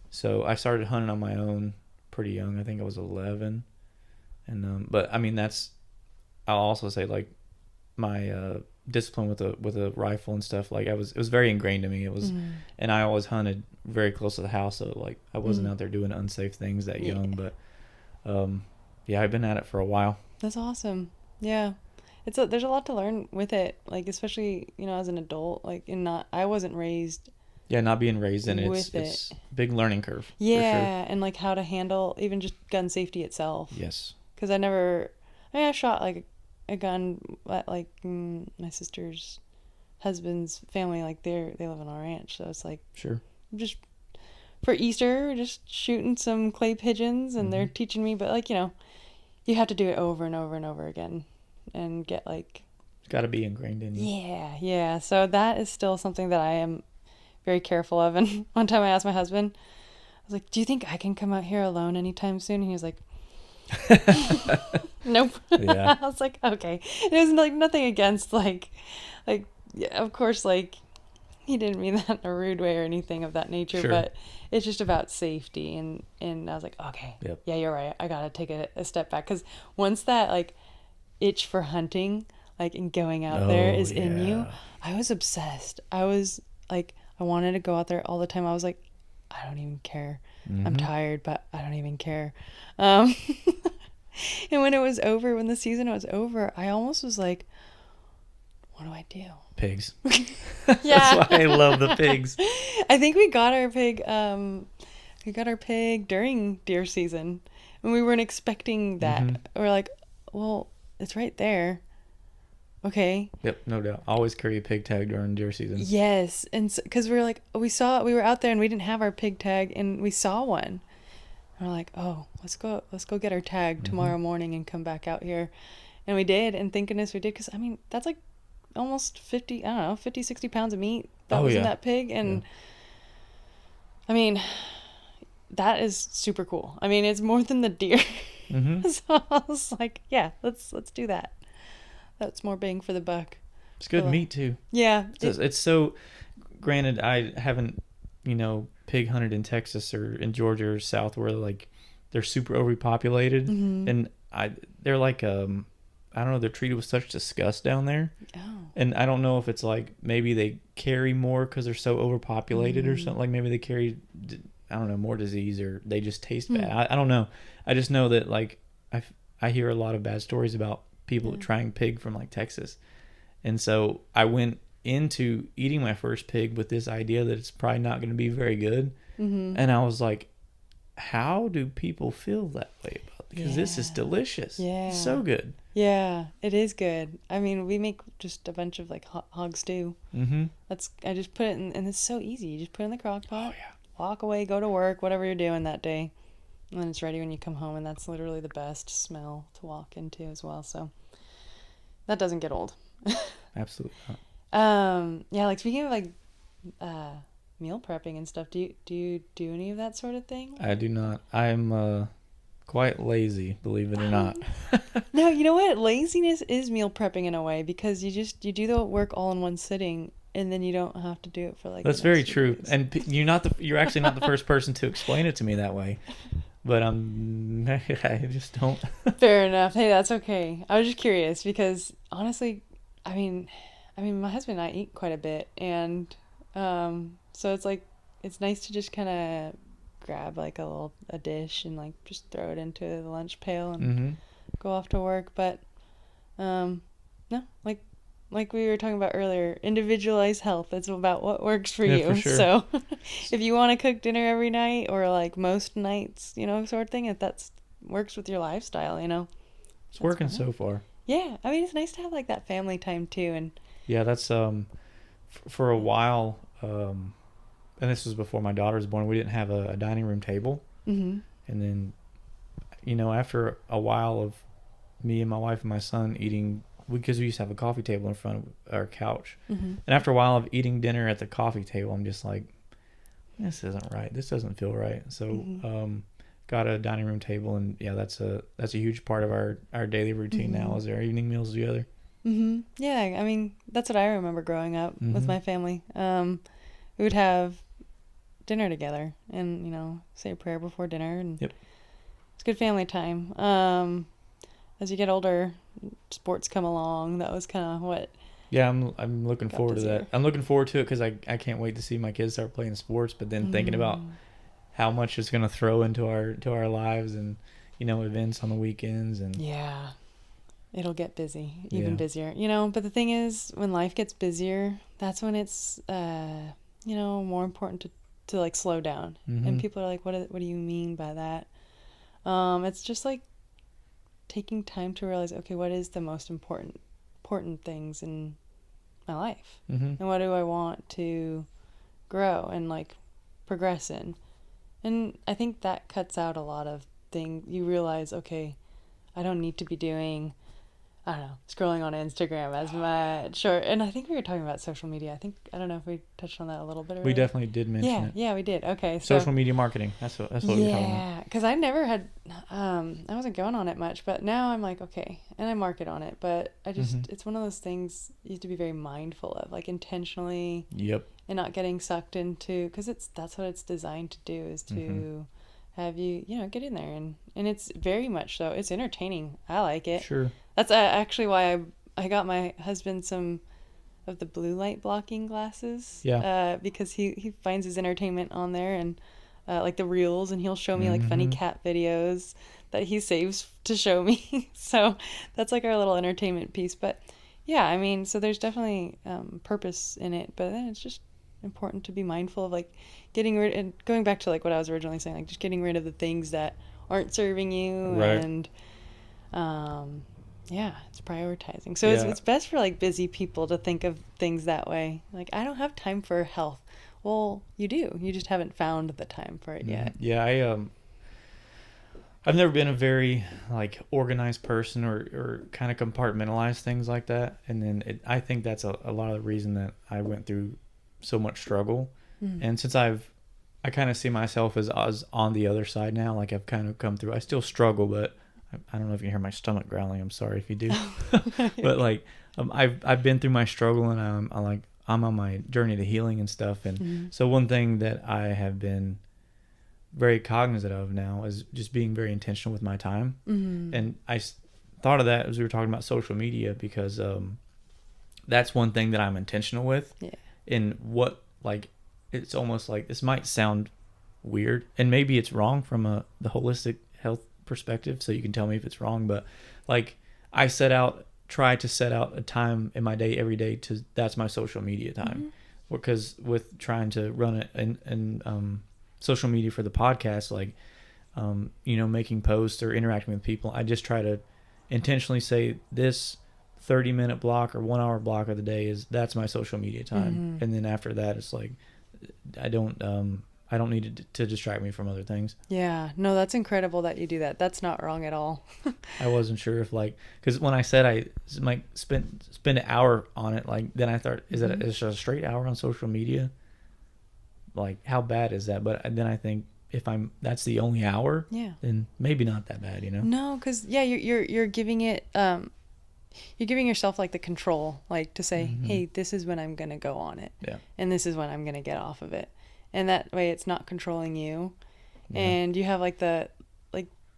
So I started hunting on my own pretty young. I think I was 11, and but I mean that's, I'll also say like my discipline with a rifle and stuff, like it was very ingrained to me. It was, Mm. and I always hunted very close to the house, so like I wasn't Mm. out there doing unsafe things that Yeah. young. But yeah, I've been at it for a while. That's awesome. Yeah. There's a lot to learn with it, like especially, as an adult, like and not I wasn't raised Yeah, not being raised in with it. it's big learning curve for sure. Yeah, and like how to handle even just gun safety itself. Yes, Because I shot like a gun at like my sister's husband's family. Like they live on a ranch, so it's like sure. just for Easter, just shooting some clay pigeons, and they're Hmm. teaching me. But like you have to do it over and over and over again, and get like It's got to be ingrained in you. yeah. So that is still something that I am very careful of. And one time I asked my husband, I was like, do you think I can come out here alone anytime soon? And he was like, nope. Yeah. I was like, okay. It was like nothing against yeah, of course, like he didn't mean that in a rude way or anything of that nature, Sure. but it's just about safety. And I was like, okay, Yep. yeah, you're right. I gotta take a step back, because once that like itch for hunting, like and going out there Oh is in you, yeah. I was obsessed. I was like, I wanted to go out there all the time. I was like, I don't even care. I'm Mm-hmm. tired, but I don't even care. Um, and when it was over, when the season was over, I almost was like, what do I do? Pigs. That's Yeah. why I love the pigs. I think we got our pig during deer season, and we weren't expecting Mm-hmm. that. We're like, well, it's right there. Okay. Yep, no doubt. Always carry a pig tag during deer season. Yes, and because we were like, we were out there and we didn't have our pig tag, and we saw one. And we're like, oh, let's go get our tag Mm-hmm. tomorrow morning and come back out here, and we did, and thank goodness we did, because I mean that's like almost 50, I don't know, 50, 60 pounds of meat that Oh was in yeah. that pig, Yeah. and I mean that is super cool. I mean, it's more than the deer. Mm-hmm. So I was like, yeah, let's do that. That's more bang for the buck. It's For good meat too. yeah, It's so. Granted, I haven't, pig hunted in Texas or in Georgia or South where like they're super overpopulated, mm-hmm. and they're like I don't know, they're treated with such disgust down there, Oh. and I don't know if it's like maybe they carry more because they're so overpopulated or Mm. something. Like maybe they carry, I don't know, more disease, or they just taste Hmm. bad. I don't know. I just know that like I hear a lot of bad stories about people Yeah. trying pig from like Texas, and so I went into eating my first pig with this idea that it's probably not going to be very good, Mm-hmm. and I was like, how do people feel that way about it? Because this is Yeah. delicious. Yeah. It's so good. Yeah, it is good. I mean, we make just a bunch of like hog stew. Mm-hmm. I just put it in, and it's so easy. You just put it in the crock Oh pot, yeah. walk away, go to work, whatever you're doing that day, and then it's ready when you come home. And that's literally the best smell to walk into as well. So that doesn't get old. Absolutely not. Yeah, like speaking of like uh meal prepping and stuff, do you do any of that sort of thing? I do not. I'm quite lazy, believe it or not. No, you know what? Laziness is meal prepping in a way, because you do the work all in one sitting, and then you don't have to do it for like That's the next very few true. days. And you're actually not the first person to explain it to me that way. But I just don't. Fair enough. Hey, that's okay. I was just curious because honestly, I mean, my husband and I eat quite a bit, and so it's like it's nice to just kind of grab like a dish and like just throw it into the lunch pail and Mm-hmm. go off to work. But no, like we were talking about earlier, individualized health. It's about what works for Yeah, you. for sure. So if you want to cook dinner every night or like most nights, sort of thing, if that's works with your lifestyle, It's that's working fine. so far. Yeah, I mean it's nice to have like that family time too, and Yeah, that's for a while, and this was before my daughter was born. We didn't have a dining room table, mm-hmm. and then after a while of me and my wife and my son eating, because we used to have a coffee table in front of our couch, Mm-hmm. and after a while of eating dinner at the coffee table, I'm just like, this isn't right. This doesn't feel right. So Mm-hmm. got a dining room table, and yeah, that's a huge part of our daily routine now. Mm-hmm. Is our evening meals together. Mm-hmm. Yeah, I mean that's what I remember growing up with Mm-hmm. my family. We would have dinner together and say a prayer before dinner, and Yep. it's good family time. As you get older, sports come along. That was kind of what Yeah, I'm looking got forward to busier. that. I'm looking forward to it because I can't wait to see my kids start playing sports. But then thinking about Mm. how much it's going to throw into our lives, and events on the weekends, and Yeah, it'll get busy, even yeah. busier. But the thing is, when life gets busier, that's when it's more important to like slow down. And Mm-hmm. people are like, what do you mean by that? It's just like taking time to realize, okay, what is the most important things in my life, Mm-hmm. and what do I want to grow and like progress in. And I think that cuts out a lot of things. You realize, okay, I don't need to be doing I don't know, scrolling on Instagram as much. Or, and I think we were talking about social media. I don't know if we touched on that a little bit We earlier. definitely did mention it. Yeah, we did. Okay, so Social media marketing. That's what we're talking about. yeah, because I never had, I wasn't going on it much, but now I'm like, okay, and I market on it, but I just, it's one of those things you have to be very mindful of, like intentionally, Yep. and not getting sucked into, because that's what it's designed to do, is to have you, get in there, and it's very much so, it's entertaining. I like it. Sure. That's actually why I got my husband some of the blue light blocking glasses. Yeah. Because he finds his entertainment on there, and like the reels, and he'll show me like funny cat videos that he saves to show me. So that's like our little entertainment piece. But yeah, I mean, so there's definitely purpose in it, but then it's just important to be mindful of like getting rid, and going back to like what I was originally saying, like just getting rid of the things that aren't serving you. Right. And yeah, it's prioritizing. So Yeah. it's best for like busy people to think of things that way. Like, I don't have time for health. Well, you do. You just haven't found the time for it yet. Yeah, I've never been a very like organized person or kind of compartmentalize things like that. And then I think that's a lot of the reason that I went through so much struggle. And since I kind of see myself as on the other side now, like I've kind of come through. I still struggle, but I don't know if you can hear my stomach growling. I'm sorry if you do. But like I've been through my struggle, and I'm on my journey to healing and stuff. And so one thing that I have been very cognizant of now is just being very intentional with my time. And I thought of that as we were talking about social media, because that's one thing that I'm intentional with. Yeah. In what, like, it's almost like, this might sound weird, and maybe it's wrong from the holistic health perspective, so you can tell me if it's wrong, but like I try to set out a time in my day every day to, that's my social media time. Because with trying to run it and social media for the podcast, like making posts or interacting with people, I just try to intentionally say this 30-minute block or 1 hour block of the day that's my social media time. And then after that, it's like I don't need it to distract me from other things. Yeah, no, that's incredible that you do that. That's not wrong at all. I wasn't sure if, like, because when I said I might spend an hour on it, like, then I thought, is that it's just a straight hour on social media? Like, how bad is that? But then I think if that's the only hour, Yeah. then maybe not that bad, No, because yeah, you're giving it you're giving yourself like the control, like to say, hey, this is when I'm gonna go on it, Yeah. and this is when I'm gonna get off of it, and that way it's not controlling you, Yeah. and you have like the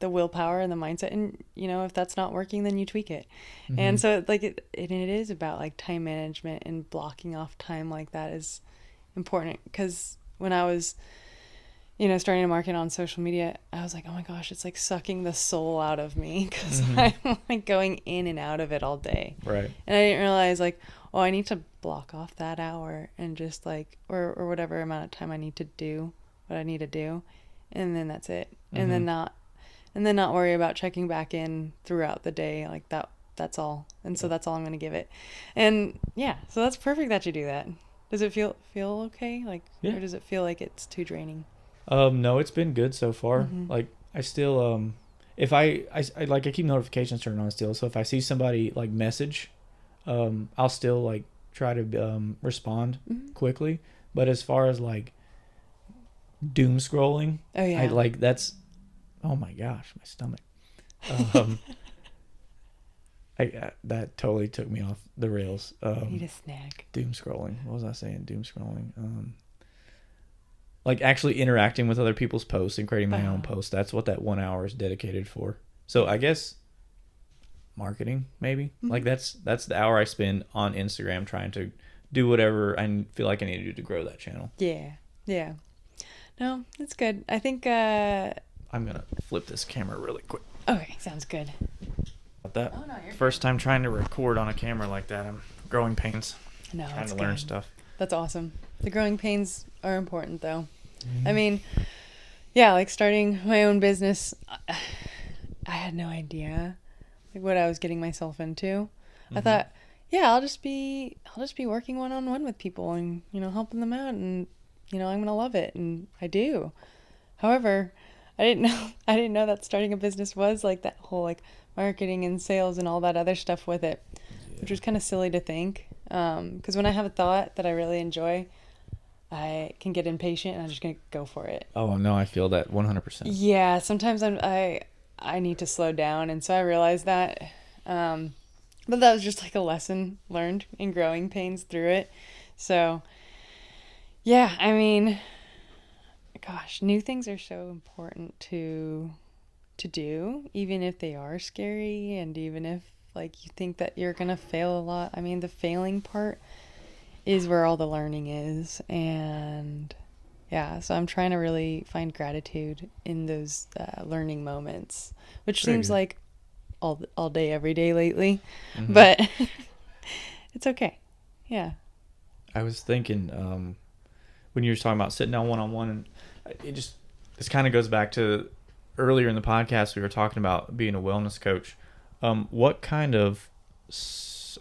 willpower and the mindset, and if that's not working, then you tweak it. And so like it is about like time management, and blocking off time like that is important. Because when I was starting to market on social media, I was like, oh my gosh, it's like sucking the soul out of me, because I'm like going in and out of it all day. Right. And I didn't realize like, oh, I need to block off that hour, and just like, or whatever amount of time I need to do what I need to do. And then that's it. And then not worry about checking back in throughout the day. Like that's all. And so that's all I'm going to give it. And yeah, so that's perfect that you do that. Does it feel okay? Like, Yeah. or does it feel like it's too draining? No, it's been good so far. Like, I still, if I like, I keep notifications turned on still. So if I see somebody like message, I'll still like try to respond quickly. But as far as like doom scrolling, Oh yeah. I like, that's, oh my gosh, my stomach. That totally took me off the rails. Need a snack. Doom scrolling. What was I saying? Doom scrolling. Like actually interacting with other people's posts and creating my own posts. That's what that 1 hour is dedicated for. So I guess marketing, maybe. Like that's the hour I spend on Instagram trying to do whatever I feel like I need to do to grow that channel. Yeah. Yeah. No, that's good. I think I'm gonna flip this camera really quick. okay, sounds good. About that. Oh no, you're First time trying to record on a camera like that. I'm growing pains. No, Trying that's to learn good. stuff. That's awesome. The growing pains are important, though. I mean, yeah, like starting my own business, I had no idea like what I was getting myself into. I thought, yeah, I'll just be working one-on-one with people, and helping them out, and I'm gonna love it, and I do. However, I didn't know that starting a business was like that whole like marketing and sales and all that other stuff with it, which was kind of silly to think. Because when I have a thought that I really enjoy, I can get impatient and I'm just gonna go for it. Oh no, I feel that 100%. Yeah, sometimes I need to slow down, and so I realized that. But that was just like a lesson learned in growing pains through it. So yeah, I mean, gosh, new things are so important to do, even if they are scary, and even if like you think that you're gonna fail a lot. I mean, the failing part is where all the learning is, and yeah, so I'm trying to really find gratitude in those learning moments, which Very seems good. like all day, every day lately, Hmm. but it's okay. Yeah. I was thinking when you were talking about sitting down one on one, and this kind of goes back to earlier in the podcast we were talking about being a wellness coach. What kind of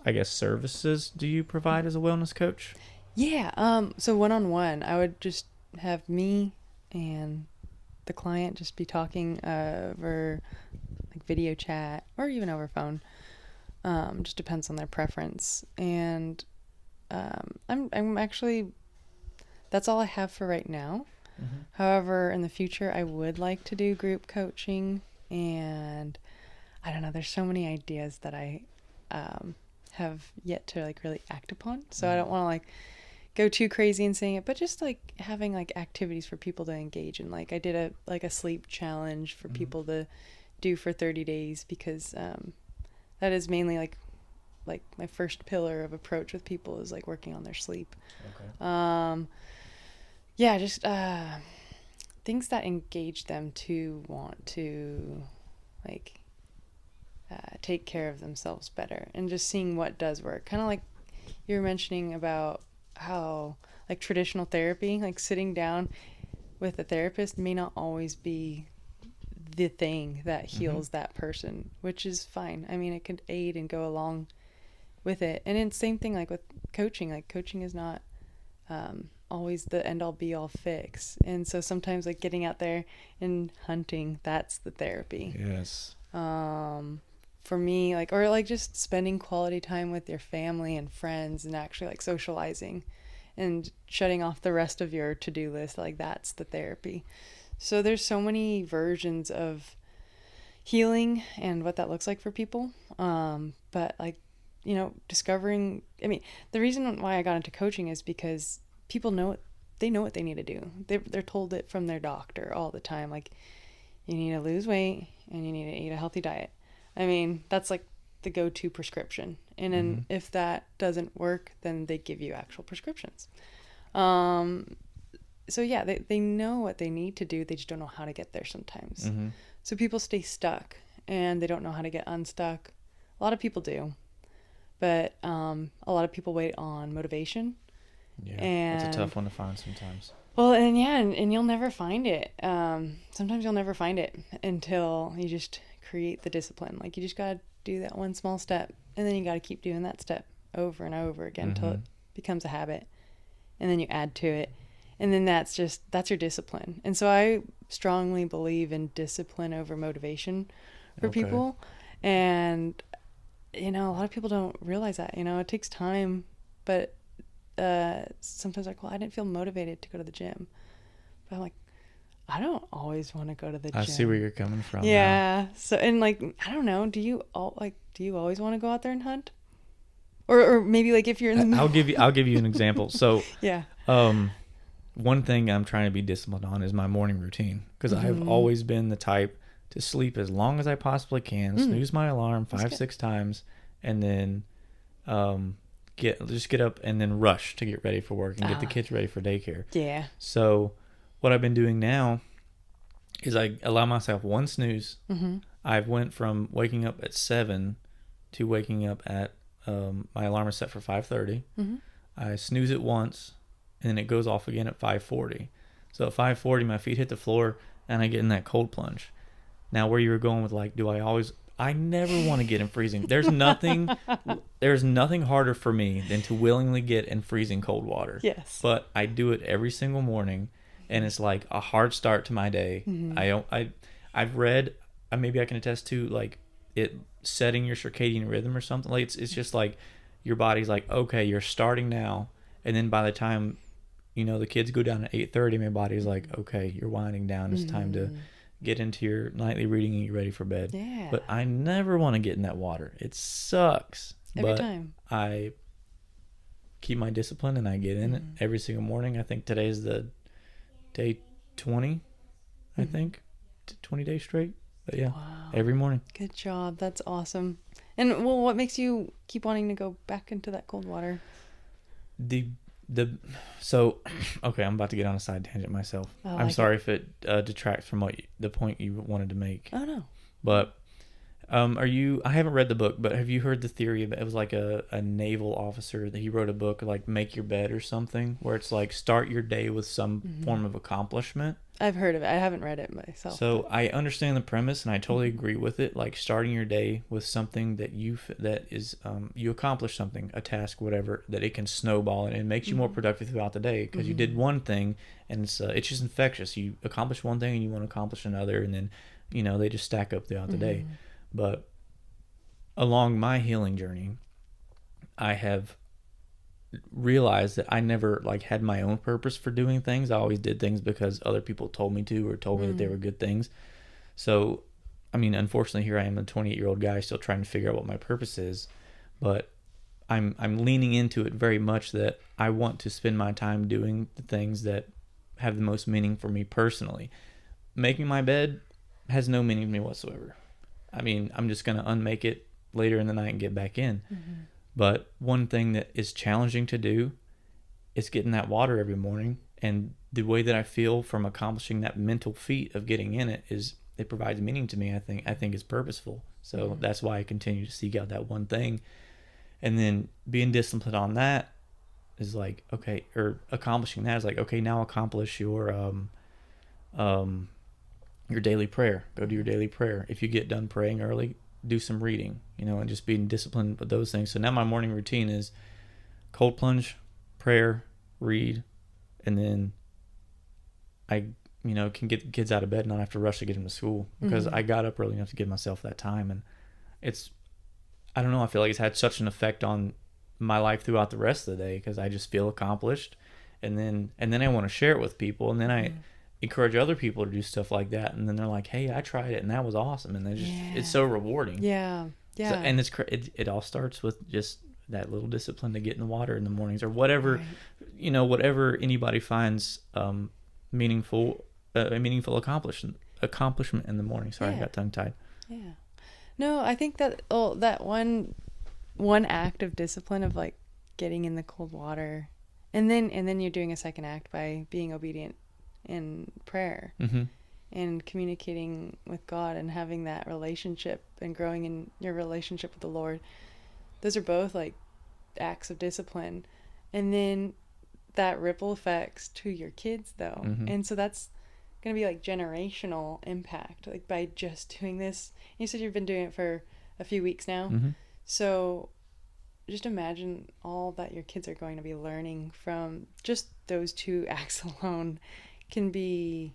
I guess services do you provide as a wellness coach? Yeah. So one on one, I would just have me and the client just be talking over like video chat or even over phone. Just depends on their preference. And I'm actually that's all I have for right now. Mm-hmm. However, in the future, I would like to do group coaching, and I don't know. There's so many ideas that I have yet to like really act upon. So I don't want to like go too crazy in saying it, but just like having like activities for people to engage in. Like I did a sleep challenge for Mm-hmm. people to do for 30 days because that is mainly like my first pillar of approach with people is like working on their sleep. Okay. Yeah, just things that engage them to want to like take care of themselves better, and just seeing what does work. Kind of like you were mentioning about how like traditional therapy, like sitting down with a therapist may not always be the thing that Mm-hmm. heals that person, which is fine. I mean, it could aid and go along with it. And then same thing like with coaching. Like coaching is not always the end all be all fix. And so sometimes like getting out there and hunting, that's the therapy. Yes. Um, for me, like, or like just spending quality time with your family and friends and actually like socializing and shutting off the rest of your to-do list, like that's the therapy. So there's so many versions of healing and what that looks like for people. But like, discovering, I mean, the reason why I got into coaching is because people know it, they know what they need to do. They're told it from their doctor all the time. Like, you need to lose weight and you need to eat a healthy diet. I mean, that's like the go-to prescription. And Mm-hmm. then if that doesn't work, then they give you actual prescriptions. Um, so yeah, they know what they need to do. They just don't know how to get there sometimes. Mm-hmm. So people stay stuck and they don't know how to get unstuck. A lot of people do, but a lot of people wait on motivation. Yeah, that's a And tough one to find sometimes. well, and yeah, and you'll never find it. Sometimes you'll never find it until you just create the discipline. Like you just gotta do that one small step, and then you gotta keep doing that step over and over again until Mm-hmm. it becomes a habit, and then you add to it, and then that's your discipline. And so I strongly believe in discipline over motivation for Okay. people, and a lot of people don't realize that. It takes time, but sometimes like, well, I didn't feel motivated to go to the gym. But I'm like, I don't always want to go to the I see where gym. you're coming from now. Yeah. So and like I don't know, do you always want to go out there and hunt? Or maybe like if you're in the I'll middle. give you an example. So, Yeah. um, one thing I'm trying to be disciplined on is my morning routine because I've Mhm. always been the type to sleep as long as I possibly can, Mm. snooze my alarm That's five, good. 6 times, and then um, get up and then rush to get ready for work and get the Ah. kids ready for daycare. Yeah. So, what I've been doing now is I allow myself one snooze. Mhm. I've went from waking up at 7 to waking up at my alarm is set for 5:30. Mhm. I snooze it once, and then it goes off again at 5:40. So at 5:40, my feet hit the floor, and I get in that cold plunge. Now, where you were going with like, do I always? I never want to get in freezing. There's nothing harder for me than to willingly get in freezing cold water. Yes. But I do it every single morning, and it's like a hard start to my day. I've read, maybe I can attest to, like, it setting your circadian rhythm or something. Like it's just like your body's like, okay, you're starting now, and then by the time the kids go down at 8:30, my body's like, okay, you're winding down. It's time to get into your nightly reading and get ready for bed. Yeah. But I never want to get in that water. It sucks. Every but time. I keep my discipline and I get in it every single morning. I think today's the day 20, I think. 20 days straight. But yeah, wow. Every morning. Good job. That's awesome. And well, what makes you keep wanting to go back into that cold water? So okay, I'm about to get on a side tangent myself. I'm sorry if it detracts from the point you wanted to make. Oh no. But I haven't read the book, but have you heard the theory of it? It was like a naval officer that he wrote a book like Make Your Bed or something, where it's like start your day with some form of accomplishment. I've heard of it. I haven't read it myself. So I understand the premise and I totally agree with it. Like starting your day with something that you accomplish something, a task, whatever, that it can snowball and it makes you more productive throughout the day because you did one thing and it's just infectious. You accomplish one thing and you want to accomplish another, and then they just stack up throughout the day. But along my healing journey, I have realized that I never had my own purpose for doing things. I always did things because other people told me to or told me that they were good things. So, unfortunately, here I am, a 28-year-old guy still trying to figure out what my purpose is. But I'm leaning into it very much that I want to spend my time doing the things that have the most meaning for me personally. Making my bed has no meaning to me whatsoever. I'm just going to unmake it later in the night and get back in. But one thing that is challenging to do is getting that water every morning. And the way that I feel from accomplishing that mental feat of getting in it is it provides meaning to me. I think it's purposeful. So that's why I continue to seek out that one thing. And then being disciplined on that is like, okay, or accomplishing that is like, okay, now accomplish your daily prayer. Go do your daily prayer. If you get done praying early, do some reading, and just being disciplined with those things. So now my morning routine is cold plunge, prayer, read, and then I, can get the kids out of bed and not have to rush to get them to school because I got up early enough to give myself that time. And I don't know, I feel like it's had such an effect on my life throughout the rest of the day because I just feel accomplished. And then I want to share it with people. And then I encourage other people to do stuff like that, and then they're like, hey, I tried it and that was awesome, and it's so rewarding. So, and it all starts with just that little discipline to get in the water in the mornings or whatever, whatever anybody finds meaningful accomplishment in the morning. Sorry, I got tongue tied. No, I think that that one act of discipline of getting in the cold water, and then you're doing a second act by being obedient in prayer and communicating with God and having that relationship and growing in your relationship with the Lord. Those are both acts of discipline. And then that ripple effects to your kids though. And so that's going to be generational impact, by just doing this. You said you've been doing it for a few weeks now. So just imagine all that your kids are going to be learning from just those two acts alone. Can be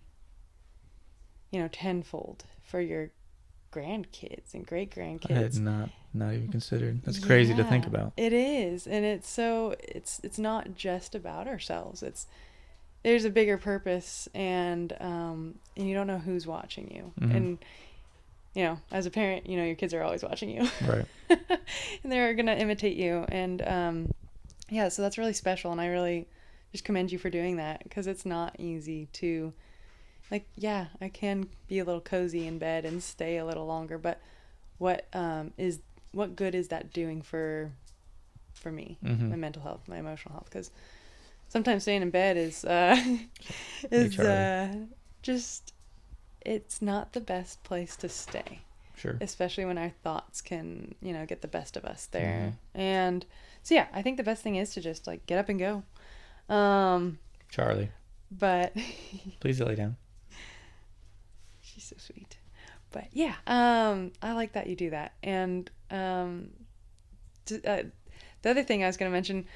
tenfold for your grandkids and great grandkids. I had not even considered. That's crazy to think about. It is, and it's not just about ourselves. There's a bigger purpose, and you don't know who's watching you. And as a parent, your kids are always watching you, right? And they're gonna imitate you, and so that's really special, and I really just commend you for doing that, because it's not easy to I can be a little cozy in bed and stay a little longer, but what good is that doing for me, my mental health, my emotional health? Because sometimes staying in bed is just, it's not the best place to stay. Sure. Especially when our thoughts can get the best of us there. And so I think the best thing is to just get up and go. Charlie, but please lay down. She's so sweet. But I like that you do that. And the other thing I was going to mention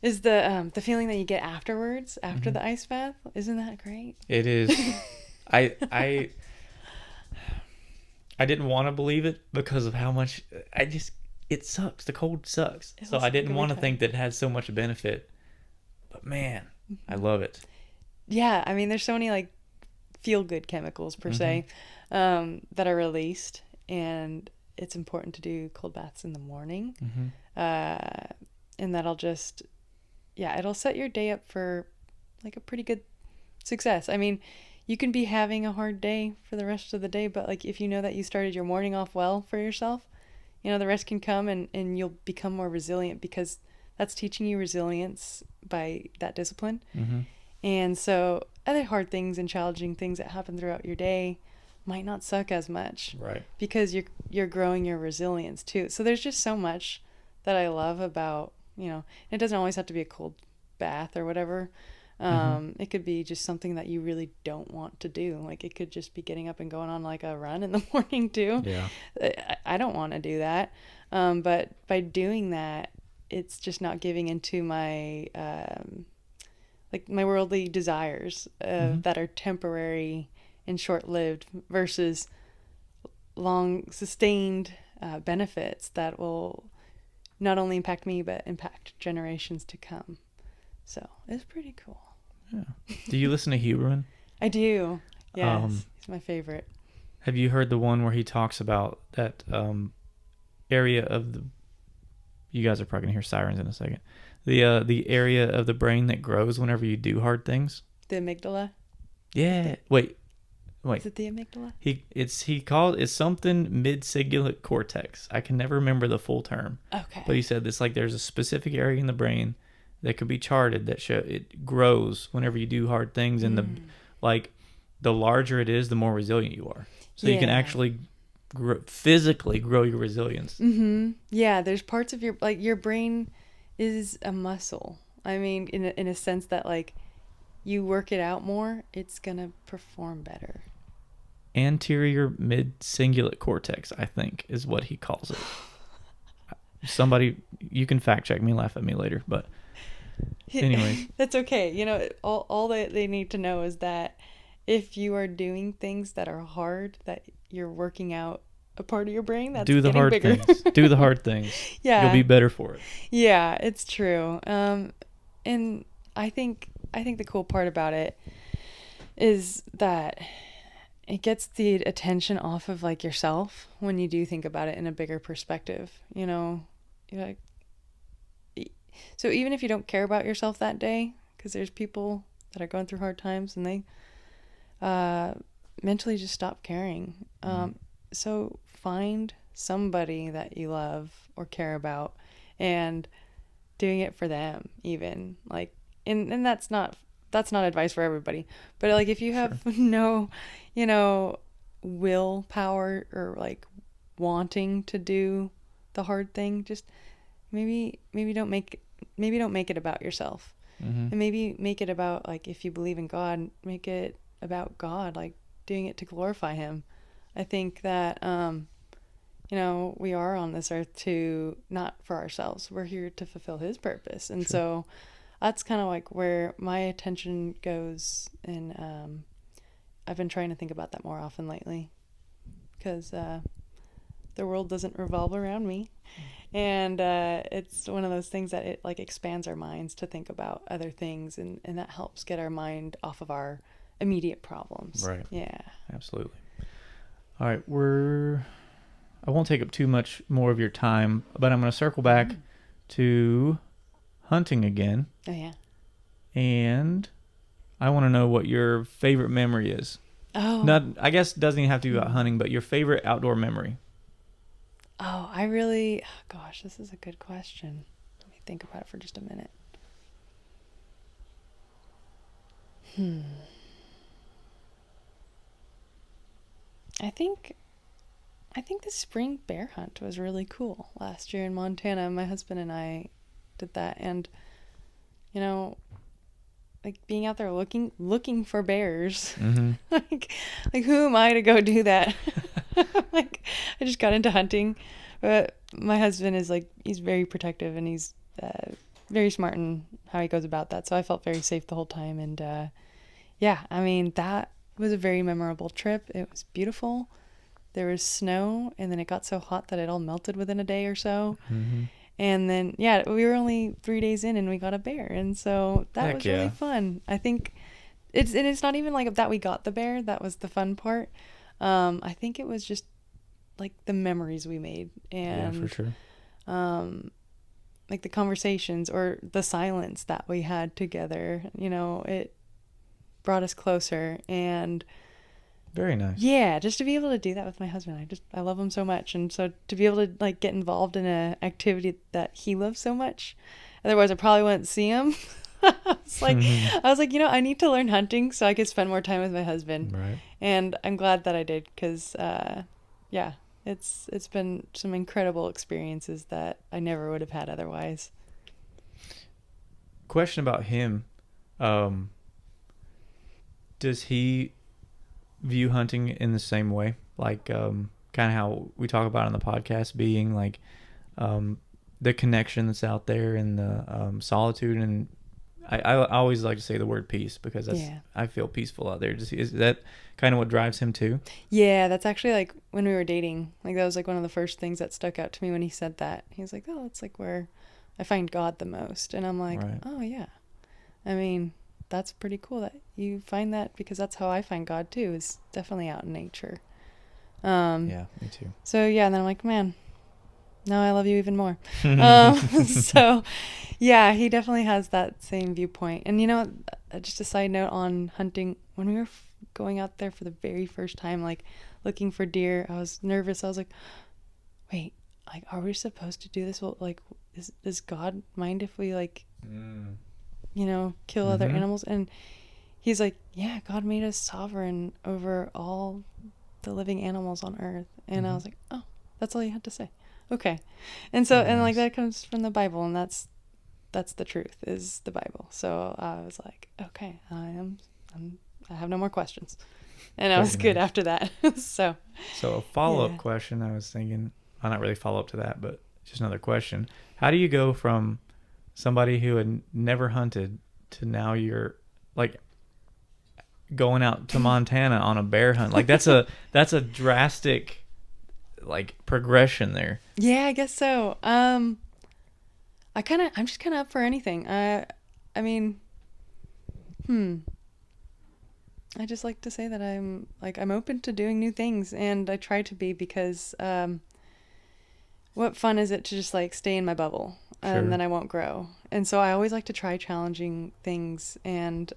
Is the feeling that you get afterwards, after the ice bath, isn't that great? It is. I I didn't want to believe it because of how much it sucks. The cold sucks. It So will I suck didn't every want to time. think that it had so much benefit. But man, I love it. Yeah, I mean, there's so many like feel good chemicals per se that are released, and it's important to do cold baths in the morning, and that'll just it'll set your day up for like a pretty good success. I mean, you can be having a hard day for the rest of the day, but like if you know that you started your morning off well for yourself, the rest can come, and you'll become more resilient because that's teaching you resilience by that discipline. And so other hard things and challenging things that happen throughout your day might not suck as much. Right. Because you're growing your resilience too. So there's just so much that I love about, it doesn't always have to be a cold bath or whatever. It could be just something that you really don't want to do. Like it could just be getting up and going on like a run in the morning too. Yeah. I don't want to do that. But by doing that, it's just not giving into my like my worldly desires that are temporary and short-lived versus long sustained benefits that will not only impact me but impact generations to come. So it's pretty cool. Yeah. Do you listen to Huberman? I do. Yes, he's my favorite. Have you heard the one where he talks about that area of the? You guys are probably gonna hear sirens in a second. The area of the brain that grows whenever you do hard things. The amygdala. Yeah. Wait. Is it the amygdala? It's something mid-cingulate cortex. I can never remember the full term. Okay. But he said this like there's a specific area in the brain that could be charted that show it grows whenever you do hard things, and the larger it is, the more resilient you are. So you can actually physically grow your resilience. Yeah, there's parts of your brain is a muscle. I mean, in a sense that like you work it out more, it's gonna perform better. Anterior mid-cingulate cortex, I think, is what he calls it. Somebody, you can fact check me, laugh at me later, but anyways. That's okay. All that they need to know is that if you are doing things that are hard, that you're working out a part of your brain that's do the getting hard bigger. things. Do the hard things. Yeah. You'll be better for it. Yeah, it's true. And I think the cool part about it is that it gets the attention off of like yourself when you do think about it in a bigger perspective. You're like, so even if you don't care about yourself that day, because there's people that are going through hard times and they mentally just stop caring. So find somebody that you love or care about and doing it for them, even like, and that's not advice for everybody, but like if you have no willpower or like wanting to do the hard thing, just maybe don't make it about yourself. And maybe make it about, like, if you believe in God, make it about God, like doing it to glorify him. I think that we are on this earth to not for ourselves. We're here to fulfill his purpose. And so that's kind of like where my attention goes, and I've been trying to think about that more often lately, because the world doesn't revolve around me, and it's one of those things that it like expands our minds to think about other things, and that helps get our mind off of our immediate problems. Right. Yeah. Absolutely. All right, I won't take up too much more of your time, but I'm going to circle back to hunting again. Oh, yeah. And I want to know what your favorite memory is. Oh. Not, I guess it doesn't even have to be about hunting, but your favorite outdoor memory. Oh, gosh, this is a good question. Let me think about it for just a minute. I think the spring bear hunt was really cool last year in Montana. My husband and I did that, and like being out there looking for bears. like who am I to go do that? Like, I just got into hunting, but my husband is like, he's very protective, and he's very smart in how he goes about that. So I felt very safe the whole time. And yeah, I mean, that was a very memorable trip. It was beautiful. There was snow, and then it got so hot that it all melted within a day or so. Mm-hmm. And then, yeah, we were only 3 days in and we got a bear. And so that Heck was yeah. really fun. I think it's not even like that we got the bear. That was the fun part. I think it was just like the memories we made Yeah, for and sure. like the conversations or the silence that we had together. You know, it brought us closer. And Very nice. yeah, just to be able to do that with my husband, I love him so much, and so to be able to like get involved in a activity that he loves so much, otherwise I probably wouldn't see him. It's like I was like, I need to learn hunting so I could spend more time with my husband, Right. and I'm glad that I did because, yeah, it's been some incredible experiences that I never would have had otherwise. Question about him. Um, does he view hunting in the same way? Like, kind of how we talk about on the podcast, being like the connection that's out there and the solitude. And I always like to say the word peace because Yeah. I feel peaceful out there. Is that kind of what drives him too? Yeah, that's actually like when we were dating. Like that was like one of the first things that stuck out to me when he said that. He was like, "Oh, that's like where I find God the most." And I'm like, Right. "Oh, yeah. I mean, that's pretty cool that you find that because that's how I find God too, is definitely out in nature." Yeah, me too. So yeah, and then I'm like, "Man, now I love you even more." So yeah, he definitely has that same viewpoint. And just a side note on hunting, when we were going out there for the very first time, like looking for deer, I was nervous. I was like, wait, like, are we supposed to do this? Well, like, does God mind if we like, kill other Mm-hmm. animals? And he's like, yeah, God made us sovereign over all the living animals on earth. And I was like, oh, that's all you had to say. Okay. And so, Very and like nice. that comes from the Bible, and that's the truth, is the Bible. So I was like, okay, I have no more questions. And I was Very good nice. after that. So a follow-up yeah. question, I was thinking, well, not really follow up to that, but just another question. How do you go from somebody who had never hunted to now you're like going out to Montana on a bear hunt? Like that's a drastic like progression there. Yeah, I guess so. I'm just kind of up for anything. I mean, I just like to say that I'm open to doing new things, and I try to be because what fun is it to just like stay in my bubble and Sure. then I won't grow? And so I always like to try challenging things. And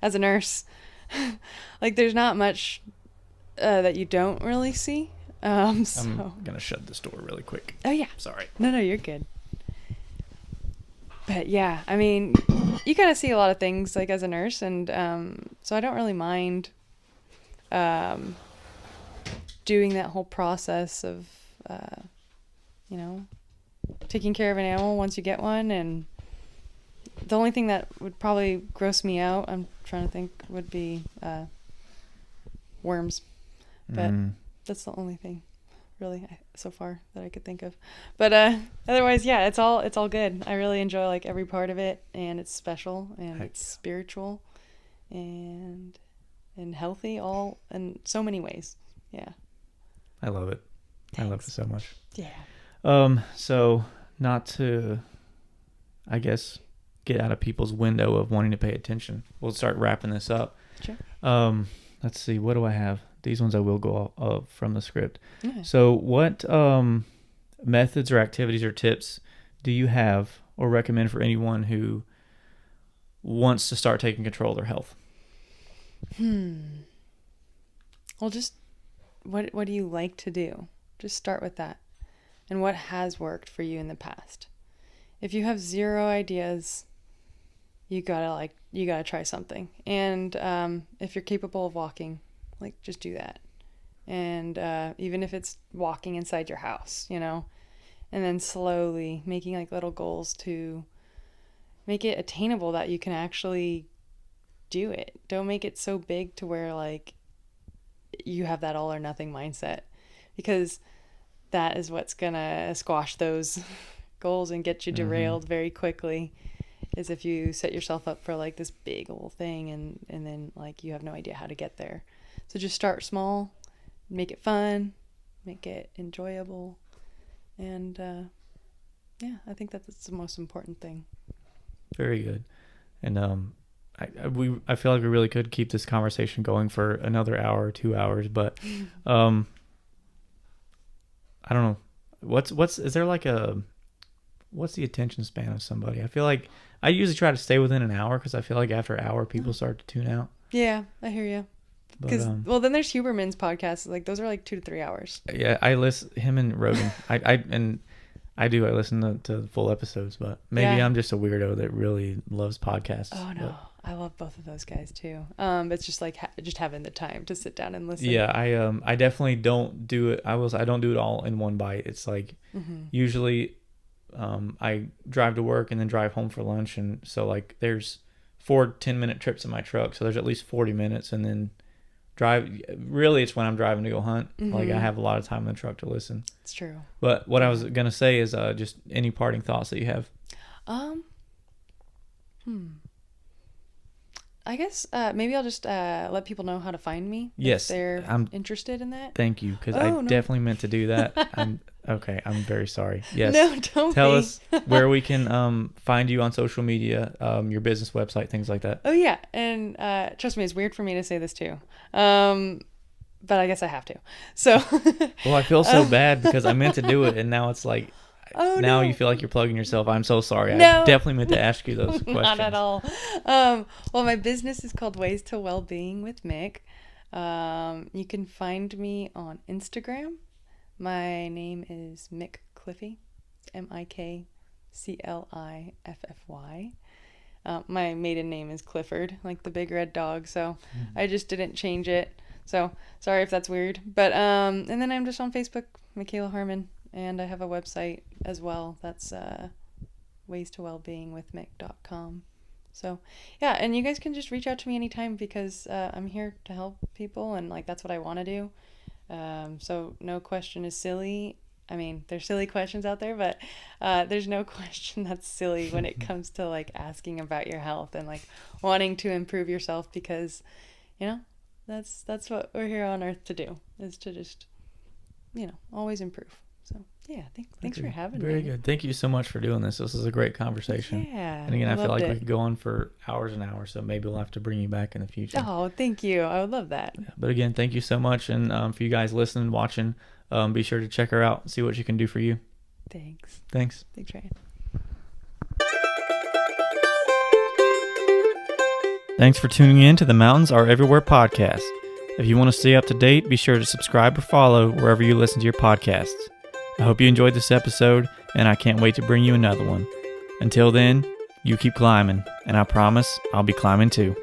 as a nurse, like there's not much that you don't really see. I'm So gonna shut this door really quick. oh yeah, Sorry. no, you're good. But yeah, I mean, you kind of see a lot of things like as a nurse, and so I don't really mind um, doing that whole process of, you know, taking care of an animal once you get one. And the only thing that would probably gross me out, I'm trying to think, would be worms. But that's the only thing really so far that I could think of. But otherwise, yeah, it's all good. I really enjoy like every part of it, and it's special, and Heck it's spiritual and healthy, all in so many ways. Yeah. I love it. Thanks. I love it so much. Yeah. So not to, I guess, get out of people's window of wanting to pay attention. We'll start wrapping this up. Sure. Let's see. What do I have? These ones I will go off from the script. Okay. So what methods or activities or tips do you have or recommend for anyone who wants to start taking control of their health? Well, just what do you like to do? Just start with that. And what has worked for you in the past? If you have zero ideas, you gotta try something. And if you're capable of walking, like just do that. And even if it's walking inside your house, and then slowly making like little goals to make it attainable that you can actually do it. Don't make it so big to where like you have that all or nothing mindset, because that is what's gonna squash those goals and get you derailed very quickly is if you set yourself up for like this big old thing and then like you have no idea how to get there. So just start small, make it fun, make it enjoyable, and I think that's the most important thing. Very good. And I feel like we really could keep this conversation going for another hour or 2 hours, but I don't know. Is there like what's the attention span of somebody? I feel like I usually try to stay within an hour because I feel like after an hour people start to tune out. Yeah, I hear you. Because then there's Huberman's podcasts. Like those are like 2 to 3 hours. Yeah, I listen him and Rogan. I listen to full episodes, but maybe I'm just a weirdo that really loves podcasts. Oh no, I love both of those guys too. It's just like just having the time to sit down and listen. Yeah, I definitely don't do it. I don't do it all in one bite. It's like usually I drive to work and then drive home for lunch, and so like there's 4 10-minute trips in my truck, so there's at least 40 minutes, and then really it's when I'm driving to go hunt. Like I have a lot of time in the truck to listen. It's true. But what I was gonna say is just any parting thoughts that you have. I guess maybe I'll just let people know how to find me. Yes, if they're interested in that. Thank you, because definitely meant to do that. I'm very sorry. Yes. No, don't tell us where we can find you on social media, your business website, things like that. Oh yeah, and trust me, it's weird for me to say this too, but I guess I have to. So. Well, I feel so bad because I meant to do it, and now it's like. Oh, now no. You feel like you're plugging yourself. I'm so sorry. No. I definitely meant to ask you those questions. Not at all. Well, my business is called Ways to Wellbeing with Mick. You can find me on Instagram. My name is Mick Cliffy. Mickcliffy. My maiden name is Clifford, like the big red dog. So I just didn't change it. So sorry if that's weird. But and then I'm just on Facebook, Mikayla Harmon. And I have a website as well. That's waystowellbeingwithmick.com. So, yeah, and you guys can just reach out to me anytime because I'm here to help people, and, like, that's what I want to do. So no question is silly. I mean, there's silly questions out there, but there's no question that's silly when it comes to, like, asking about your health and, like, wanting to improve yourself because, you know, that's what we're here on earth to do, is to just, you know, always improve. So, yeah, thanks for having me. Very good. Thank you so much for doing this. This is a great conversation. Yeah. And again, I feel like we could go on for hours and hours, so maybe we'll have to bring you back in the future. Oh, thank you. I would love that. Yeah, but again, thank you so much. And for you guys listening, watching, be sure to check her out, see what she can do for you. Thanks. Thanks, Ryan. Thanks for tuning in to the Mountains Are Everywhere podcast. If you want to stay up to date, be sure to subscribe or follow wherever you listen to your podcasts. I hope you enjoyed this episode, and I can't wait to bring you another one. Until then, you keep climbing, and I promise I'll be climbing too.